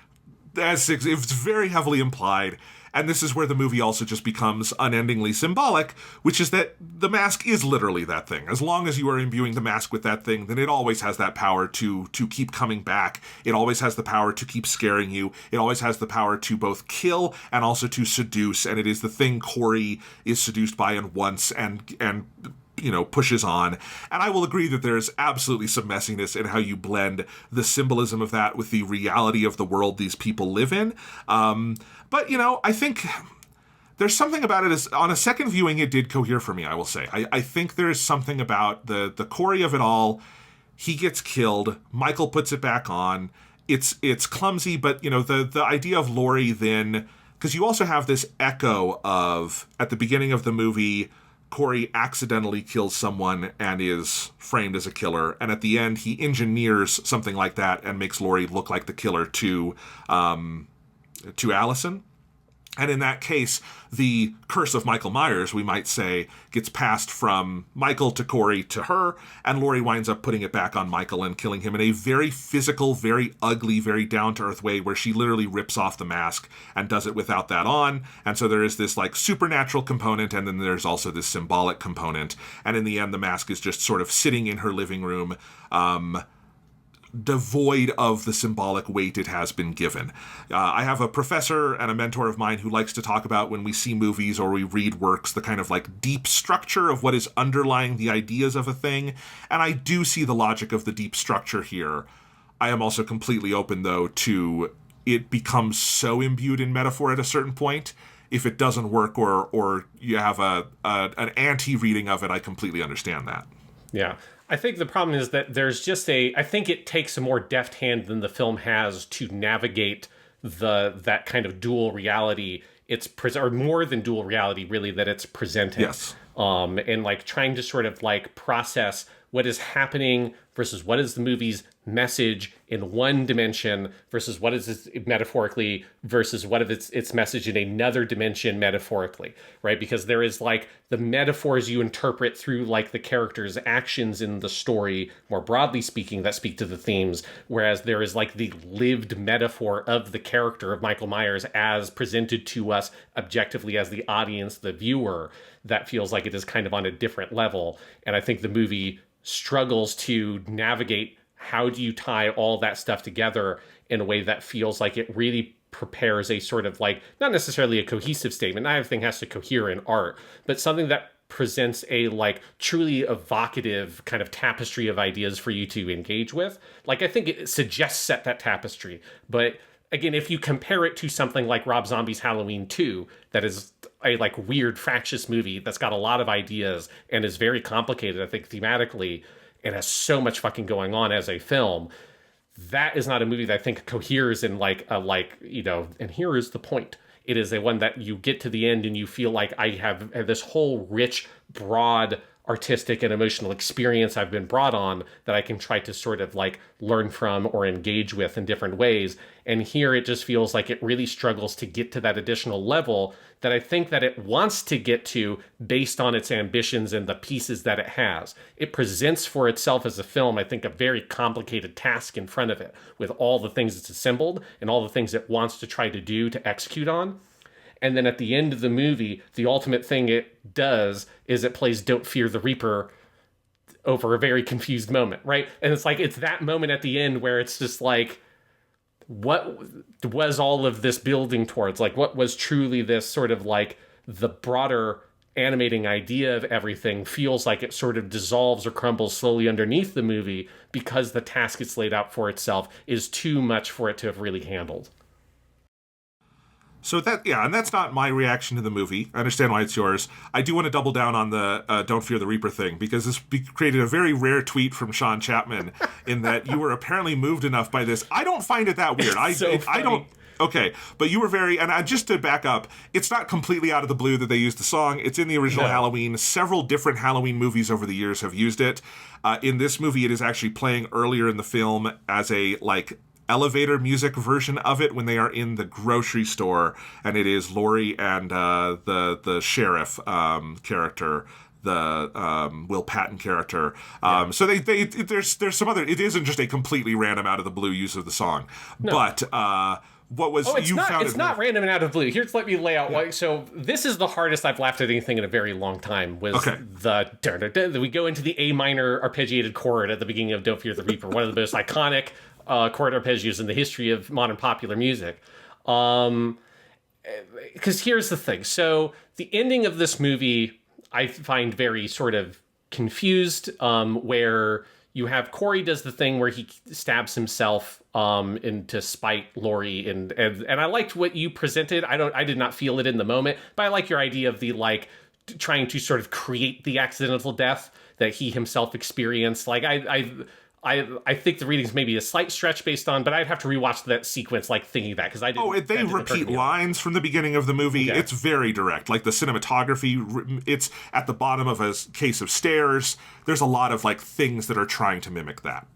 it's very heavily implied. And this is where the movie also just becomes unendingly symbolic, which is that the mask is literally that thing. As long as you are imbuing the mask with that thing, then it always has that power to keep coming back. It always has the power to keep scaring you. It always has the power to both kill and also to seduce. And it is the thing Corey is seduced by and wants and pushes on. And I will agree that there's absolutely some messiness in how you blend the symbolism of that with the reality of the world these people live in. But I think there's something about it, as on a second viewing, it did cohere for me, I will say. I think there's something about the Corey of it all. He gets killed. Michael puts it back on. It's clumsy, but the idea of Laurie then, because you also have this echo of, at the beginning of the movie, Corey accidentally kills someone and is framed as a killer, and at the end he engineers something like that and makes Laurie look like the killer to Allison. And in that case, the curse of Michael Myers, we might say, gets passed from Michael to Corey to her, and Laurie winds up putting it back on Michael and killing him in a very physical, very ugly, very down-to-earth way, where she literally rips off the mask and does it without that on. And so there is this like supernatural component, and then there's also this symbolic component. And in the end, the mask is just sort of sitting in her living room, devoid of the symbolic weight it has been given. I have a professor and a mentor of mine who likes to talk about, when we see movies or we read works, the kind of like deep structure of what is underlying the ideas of a thing. And I do see the logic of the deep structure here. I am also completely open, though, to it becomes so imbued in metaphor at a certain point. If it doesn't work or you have an anti-reading of it, I completely understand that. Yeah. I think the problem is that there's just I think it takes a more deft hand than the film has to navigate that kind of dual reality. Or more than dual reality, really, that it's presenting. Yes. And like trying to sort of like process what is happening versus what is the movie's message in one dimension versus what is it metaphorically versus what is its message in another dimension metaphorically, right? Because there is like the metaphors you interpret through like the characters' actions in the story, more broadly speaking, that speak to the themes, whereas there is like the lived metaphor of the character of Michael Myers as presented to us objectively as the audience, the viewer, that feels like it is kind of on a different level. And I think the movie struggles to navigate how do you tie all that stuff together in a way that feels like it really prepares a sort of like, not necessarily a cohesive statement, not everything has to cohere in art, but something that presents a like truly evocative kind of tapestry of ideas for you to engage with. Like, I think it suggests that tapestry, but again, if you compare it to something like Rob Zombie's Halloween 2, that is a like weird fractious movie that's got a lot of ideas and is very complicated, I think, thematically, and has so much fucking going on as a film, that is not a movie that I think coheres in like a, like, you know, and here is the point. It is a one that you get to the end and you feel like I have this whole rich, broad, artistic and emotional experience I've been brought on that I can try to sort of like learn from or engage with in different ways. And here it just feels like it really struggles to get to that additional level that I think that it wants to get to based on its ambitions and the pieces that it has. It presents for itself as a film, I think, a very complicated task in front of it with all the things it's assembled and all the things it wants to try to do to execute on. And then at the end of the movie, the ultimate thing it does is it plays Don't Fear the Reaper over a very confused moment, right? And it's like, it's that moment at the end where it's just like, what was all of this building towards? Like, what was truly this sort of like the broader animating idea of everything feels like it sort of dissolves or crumbles slowly underneath the movie because the task it's laid out for itself is too much for it to have really handled. So that, yeah, and that's not my reaction to the movie. I understand why it's yours. I do want to double down on the Don't Fear the Reaper thing, because this created a very rare tweet from Sean Chapman in that you were apparently moved enough by this. I don't find it that weird. I don't. Okay, but you were very, and just to back up, it's not completely out of the blue that they used the song. It's in the original Halloween. Several different Halloween movies over the years have used it. In this movie, it is actually playing earlier in the film as a, like, elevator music version of it when they are in the grocery store, and it is Laurie and the sheriff character, the Will Patton character. So there's some other. It isn't just a completely random out of the blue use of the song, but. What was it's not random and out of the blue. Here's let me lay out why. So this is the hardest I've laughed at anything in a very long time. Was we go into the A minor arpeggiated chord at the beginning of Don't Fear the Reaper, one of the most iconic chord arpeggios in the history of modern popular music. Because here's the thing. So the ending of this movie I find very sort of confused, where you have Corey does the thing where he stabs himself to spite Laurie, and I liked what you presented. I did not feel it in the moment, but I like your idea of the like trying to sort of create the accidental death that he himself experienced. Like I think the reading's maybe a slight stretch based on, but I'd have to rewatch that sequence, like thinking that, because I didn't. Oh, they repeat lines from the beginning of the movie. Okay. It's very direct. Like the cinematography, it's at the bottom of a case of stairs. There's a lot of like things that are trying to mimic that.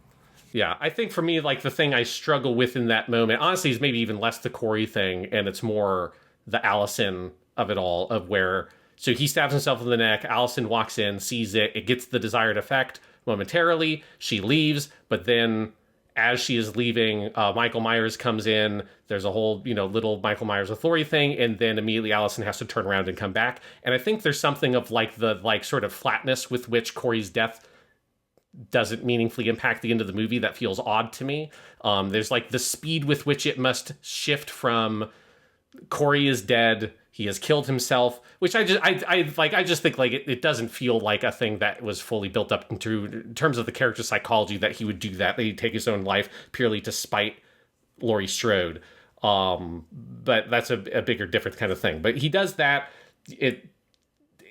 Yeah, I think for me, like the thing I struggle with in that moment, honestly, is maybe even less the Corey thing, and it's more the Allison of it all, of where, so he stabs himself in the neck, Allison walks in, sees it, it gets the desired effect momentarily, she leaves, but then as she is leaving, Michael Myers comes in, there's a whole, little Michael Myers with Laurie thing, and then immediately Allison has to turn around and come back. And I think there's something of like the, like, sort of flatness with which Corey's death doesn't meaningfully impact the end of the movie that feels odd to me. There's like the speed with which it must shift from Corey is dead, he has killed himself, which I just think like it doesn't feel like a thing that was fully built up in terms of the character psychology, that he would do that he'd take his own life purely to spite Laurie Strode. But that's a bigger, different kind of thing. But he does that.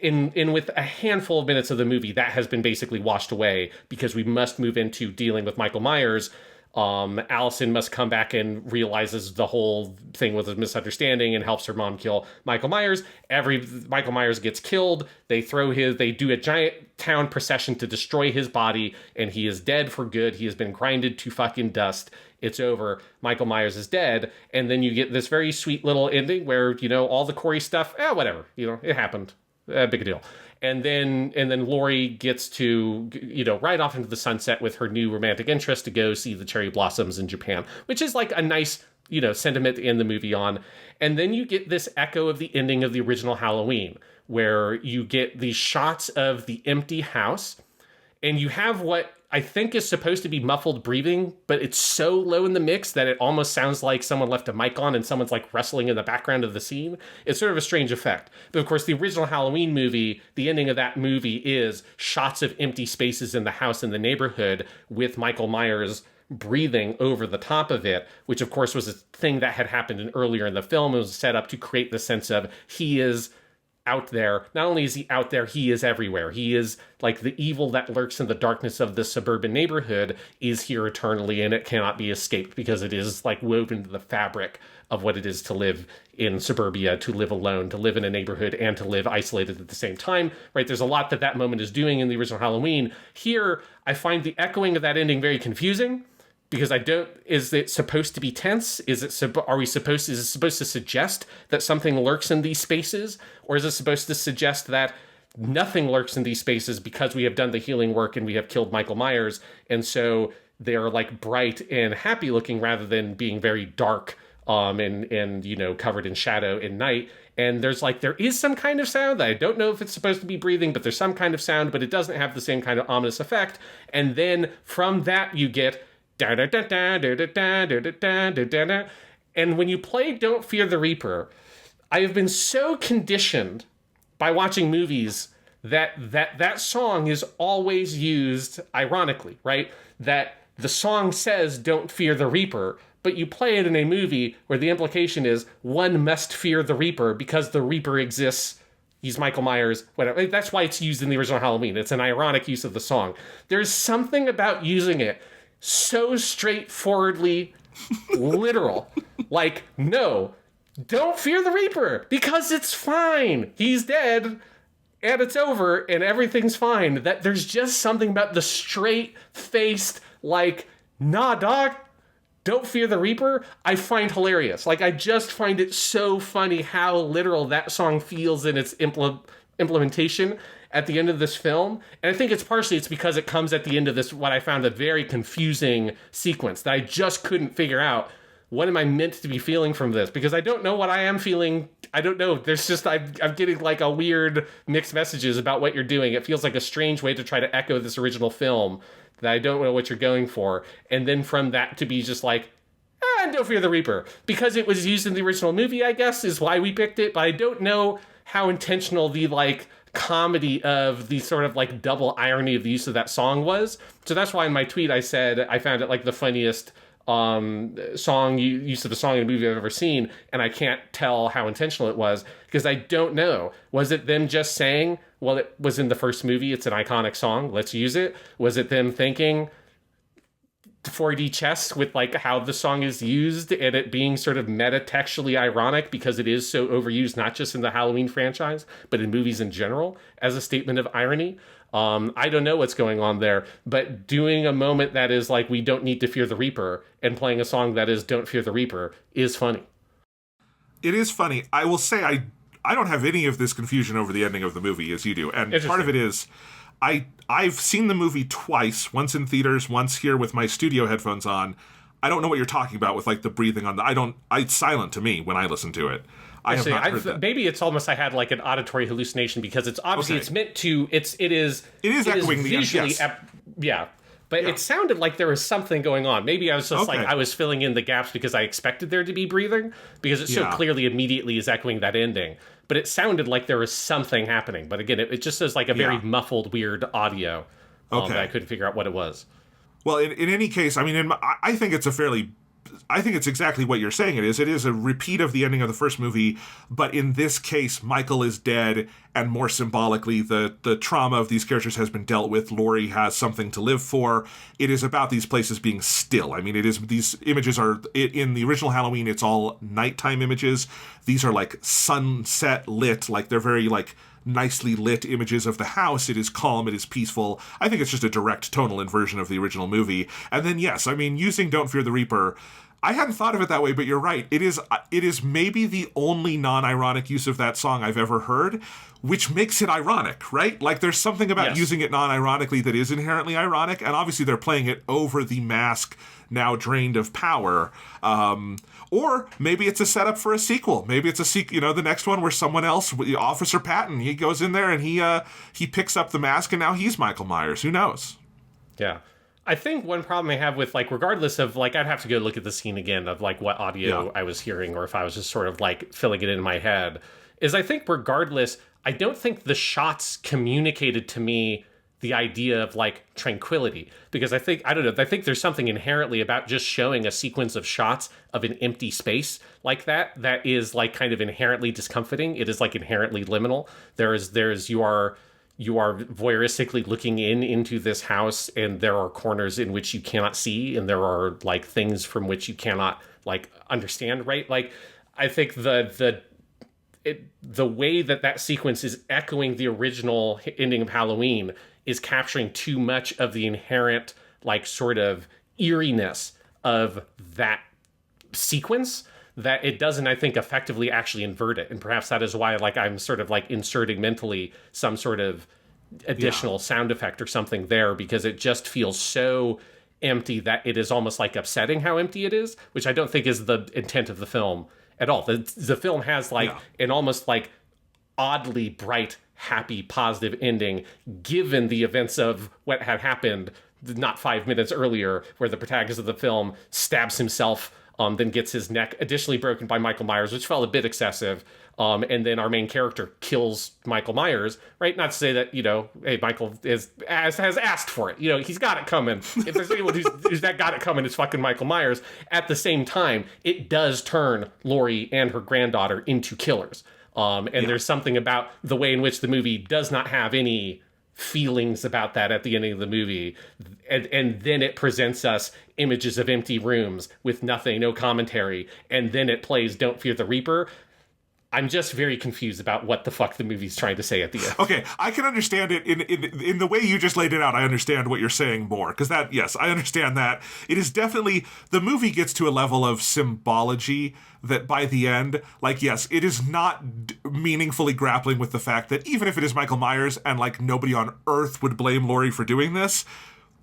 In with a handful of minutes of the movie, that has been basically washed away because we must move into dealing with Michael Myers. Allison must come back and realizes the whole thing was a misunderstanding and helps her mom kill Michael Myers. Michael Myers gets killed. They do a giant town procession to destroy his body, and he is dead for good. He has been grinded to fucking dust. It's over. Michael Myers is dead. And then you get this very sweet little ending where, all the Corey stuff, whatever, it happened. Big deal. And then Laurie gets to, ride off into the sunset with her new romantic interest to go see the cherry blossoms in Japan, which is like a nice, sentiment to end the movie on. And then you get this echo of the ending of the original Halloween, where you get these shots of the empty house, and you have what I think is supposed to be muffled breathing, but it's so low in the mix that it almost sounds like someone left a mic on and someone's like wrestling in the background of the scene. It's sort of a strange effect. But of course, the original Halloween movie, the ending of that movie is shots of empty spaces in the house in the neighborhood with Michael Myers breathing over the top of it, which of course was a thing that had happened earlier in the film. It was set up to create the sense of he is out there. Not only is he out there, he is everywhere. He is like the evil that lurks in the darkness of this suburban neighborhood is here eternally, and it cannot be escaped because it is like woven into the fabric of what it is to live in suburbia, to live alone, to live in a neighborhood, and to live isolated at the same time, right? There's a lot that moment is doing in the original Halloween. Here, I find the echoing of that ending very confusing, because is it supposed to be tense? Is it supposed to suggest that something lurks in these spaces? Or is it supposed to suggest that nothing lurks in these spaces because we have done the healing work and we have killed Michael Myers? And so they're like bright and happy looking rather than being very dark, and covered in shadow in night. And there is some kind of sound that I don't know if it's supposed to be breathing, but there's some kind of sound, but it doesn't have the same kind of ominous effect. And then from that you get and when you play Don't Fear the Reaper, I have been so conditioned by watching movies that song is always used ironically, right? That the song says Don't Fear the Reaper, but you play it in a movie where the implication is one must fear the Reaper because the Reaper exists. He's Michael Myers, whatever. That's why it's used in the original Halloween. It's an ironic use of the song. There's something about using it so straightforwardly literal. Like, no, don't fear the Reaper because it's fine. He's dead and it's over and everything's fine. That there's just something about the straight-faced, like, nah, dog, don't fear the Reaper, I find hilarious. Like, I just find it so funny how literal that song feels in its implementation at the end of this film. And I think it's because it comes at the end of this, what I found a very confusing sequence that I just couldn't figure out. What am I meant to be feeling from this? Because I don't know what I am feeling. I don't know. There's just, I'm getting like a weird mixed messages about what you're doing. It feels like a strange way to try to echo this original film that I don't know what you're going for. And then from that to be just like, Don't Fear the Reaper. Because it was used in the original movie, I guess, is why we picked it. But I don't know how intentional the like comedy of the sort of like double irony of the use of that song was. So that's why in my tweet I said I found it like the funniest song use of a song in a movie I've ever seen, and I can't tell how intentional it was because I don't know. Was it them just saying, well, it was in the first movie, it's an iconic song, let's use it? Was it them thinking 4D chess with like how the song is used and it being sort of metatextually ironic because it is so overused, not just in the Halloween franchise, but in movies in general as a statement of irony? I don't know what's going on there, but doing a moment that is like, we don't need to fear the Reaper and playing a song that is Don't Fear the Reaper is funny. It is funny. I will say I don't have any of this confusion over the ending of the movie as you do. And part of it is I've seen the movie twice, once in theaters, once here with my studio headphones on. I don't know what you're talking about with like the breathing on it's silent to me when I listen to it. Actually, maybe it's almost I had like an auditory hallucination because it's obviously it's meant to it is echoing the visually Yeah. But it sounded like there was something going on. Maybe I was just like, I was filling in the gaps because I expected there to be breathing, because it so clearly immediately is echoing that ending. But it sounded like there was something happening. But again, it just is like a very muffled, weird audio that I couldn't figure out what it was. Well, in any case, I mean, I think it's I think it's exactly what you're saying it is. It is a repeat of the ending of the first movie, but in this case, Michael is dead, and more symbolically, the trauma of these characters has been dealt with. Laurie has something to live for. It is about these places being still. I mean, these images are, in the original Halloween, it's all nighttime images. These are like sunset lit, like they're very like nicely lit images of the house. It is calm, it is peaceful. I think it's just a direct tonal inversion of the original movie. And then, yes, I mean, using Don't Fear the Reaper, I hadn't thought of it that way, but you're right. It is maybe the only non-ironic use of that song I've ever heard, which makes it ironic, right? Like, there's something about using it non-ironically that is inherently ironic, and obviously they're playing it over the mask now drained of power. Or maybe it's a setup for a sequel. Maybe it's a sequel, the next one where someone else, Officer Patton, he goes in there and he picks up the mask and now he's Michael Myers. Who knows? Yeah. I think one problem I have with, like, regardless of, like, I'd have to go look at the scene again of, like, what audio I was hearing, or if I was just sort of, like, filling it in my head, is I think regardless, I don't think the shots communicated to me the idea of, like, tranquility. Because I think there's something inherently about just showing a sequence of shots of an empty space like that is, like, kind of inherently discomforting. It is, like, inherently liminal. You are voyeuristically looking into this house, and there are corners in which you cannot see, and there are, like, things from which you cannot, like, understand, right? Like, I think the way that sequence is echoing the original ending of Halloween is capturing too much of the inherent, like, sort of eeriness of that sequence, that it doesn't, I think, effectively actually invert it. And perhaps that is why, like, I'm sort of, like, inserting mentally some sort of additional sound effect or something there, because it just feels so empty that it is almost, like, upsetting how empty it is, which I don't think is the intent of the film at all. The film has, like, an almost, like, oddly bright, happy, positive ending, given the events of what had happened not 5 minutes earlier, where the protagonist of the film stabs himself, then gets his neck additionally broken by Michael Myers, which felt a bit excessive. And then our main character kills Michael Myers, right? Not to say that, hey, Michael has asked for it. He's got it coming. If there's anyone who's that got it coming, it's fucking Michael Myers. At the same time, it does turn Laurie and her granddaughter into killers. There's something about the way in which the movie does not have any feelings about that at the ending of the movie, and then it presents us images of empty rooms with nothing, no commentary, and then it plays Don't Fear the Reaper. I'm just very confused about what the fuck the movie's trying to say at the end. Okay, I can understand it in the way you just laid it out. I understand what you're saying more, because yes, I understand that. It is definitely, the movie gets to a level of symbology that by the end, like, yes, it is not meaningfully grappling with the fact that even if it is Michael Myers and, like, nobody on earth would blame Laurie for doing this,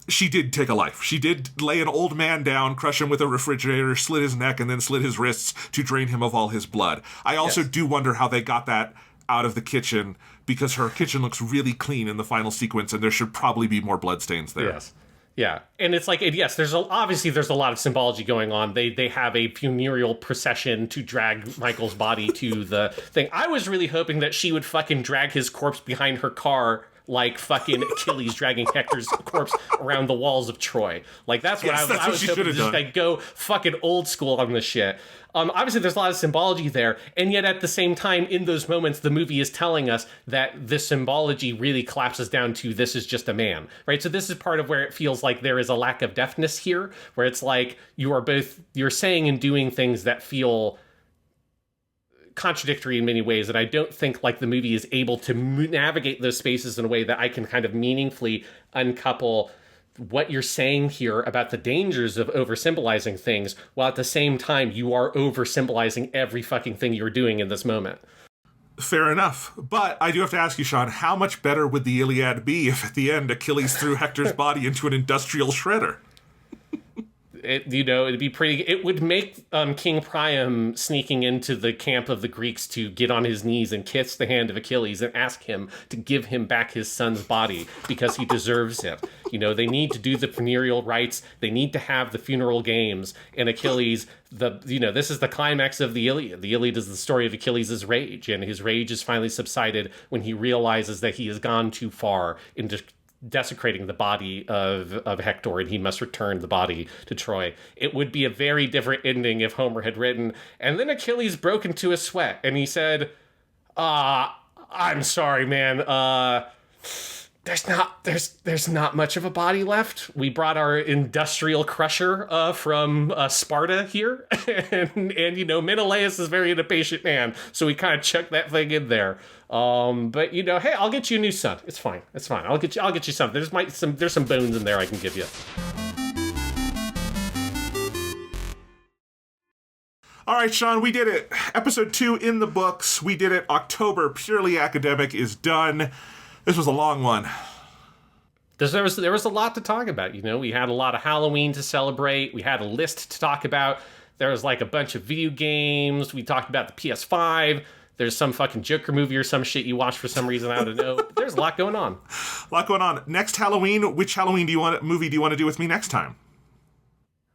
she did take a life. She did lay an old man down, crush him with a refrigerator, slit his neck, and then slit his wrists to drain him of all his blood. I also do wonder how they got that out of the kitchen, because her kitchen looks really clean in the final sequence, and there should probably be more bloodstains there. Yes. Yeah, and it's like, yes, there's a lot of symbology going on. They have a funereal procession to drag Michael's body to the thing. I was really hoping that she would fucking drag his corpse behind her car, like fucking Achilles dragging Hector's corpse around the walls of Troy. Like, that's what I was hoping to just, like, go fucking old school on this shit. Obviously, there's a lot of symbology there, and yet at the same time, in those moments, the movie is telling us that this symbology really collapses down to this is just a man, right? So this is part of where it feels like there is a lack of deftness here, where it's like you're saying and doing things that feel contradictory in many ways, and I don't think, like, the movie is able to navigate those spaces in a way that I can kind of meaningfully uncouple what you're saying here about the dangers of over-symbolizing things, while at the same time you are over-symbolizing every fucking thing you're doing in this moment. Fair enough. But I do have to ask you, Sean, how much better would the Iliad be if at the end Achilles threw Hector's body into an industrial shredder? it'd be pretty. It would make King Priam sneaking into the camp of the Greeks to get on his knees and kiss the hand of Achilles and ask him to give him back his son's body because he deserves it. They need to do the funereal rites. They need to have the funeral games. And Achilles, this is the climax of the Iliad. The Iliad is the story of Achilles' rage, and his rage is finally subsided when he realizes that he has gone too far into desecrating the body of Hector, and he must return the body to Troy. It would be a very different ending if Homer had written, and then Achilles broke into a sweat, and he said, I'm sorry, man, there's not much of a body left. We brought our industrial crusher from Sparta here, and Menelaus is very impatient man, so we kind of chucked that thing in there. But hey, I'll get you a new son. It's fine. I'll get you something. There's some bones in there I can give you. All right, Sean, we did it. Episode 2 in the books. We did it. October Purely Academic is done. This was a long one. There was a lot to talk about. We had a lot of Halloween to celebrate. We had a list to talk about. There was like a bunch of video games. We talked about the PS5. There's some fucking Joker movie or some shit you watched for some reason. I don't know. There's a lot going on. Next Halloween, which Halloween movie do you want to do with me next time?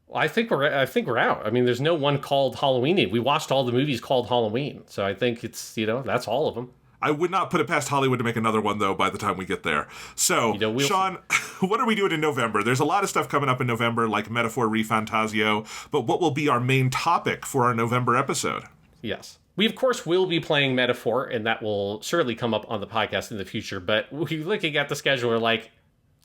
Well, I think we're out. I mean, there's no one called Halloween. We watched all the movies called Halloween. So I think it's, that's all of them. I would not put it past Hollywood to make another one, though, by the time we get there. So, Sean, what are we doing in November? There's a lot of stuff coming up in November, like Metaphor Refantasio, but what will be our main topic for our November episode? Yes. We, of course, will be playing Metaphor, and that will surely come up on the podcast in the future, but we're looking at the schedule, we're like,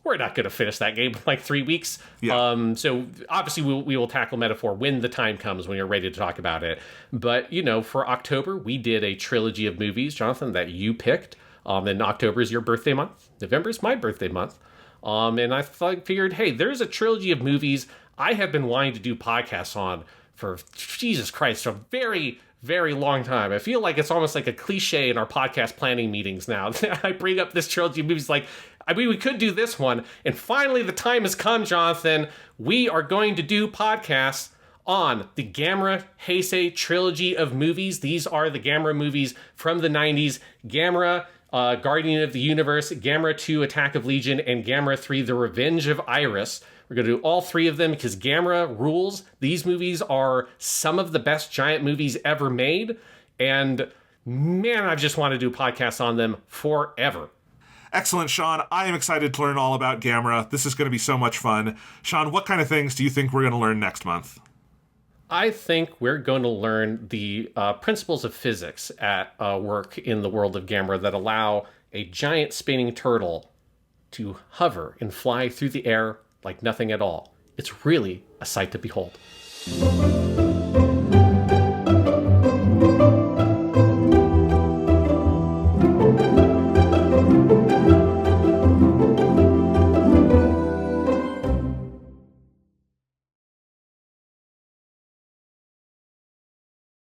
we're not going to finish that game in like 3 weeks. Yeah. So obviously we will tackle Metaphor when the time comes, when you're ready to talk about it. But, for October, we did a trilogy of movies, Jonathan, that you picked. And October is your birthday month. November is my birthday month. And I figured, hey, there's a trilogy of movies I have been wanting to do podcasts on for, Jesus Christ, a very, very long time. I feel like it's almost like a cliche in our podcast planning meetings now. I bring up this trilogy of movies like, we could do this one. And finally, the time has come, Jonathan. We are going to do podcasts on the Gamera Heisei trilogy of movies. These are the Gamera movies from the 90s. Gamera, Guardian of the Universe, Gamera 2, Attack of Legion, and Gamera 3, The Revenge of Iris. We're going to do all three of them because Gamera rules. These movies are some of the best giant movies ever made. And man, I've just wanted to do podcasts on them forever. Excellent, Sean. I am excited to learn all about Gamera. This is going to be so much fun. Sean, what kind of things do you think we're going to learn next month? I think we're going to learn the principles of physics at work in the world of Gamera that allow a giant spinning turtle to hover and fly through the air like nothing at all. It's really a sight to behold.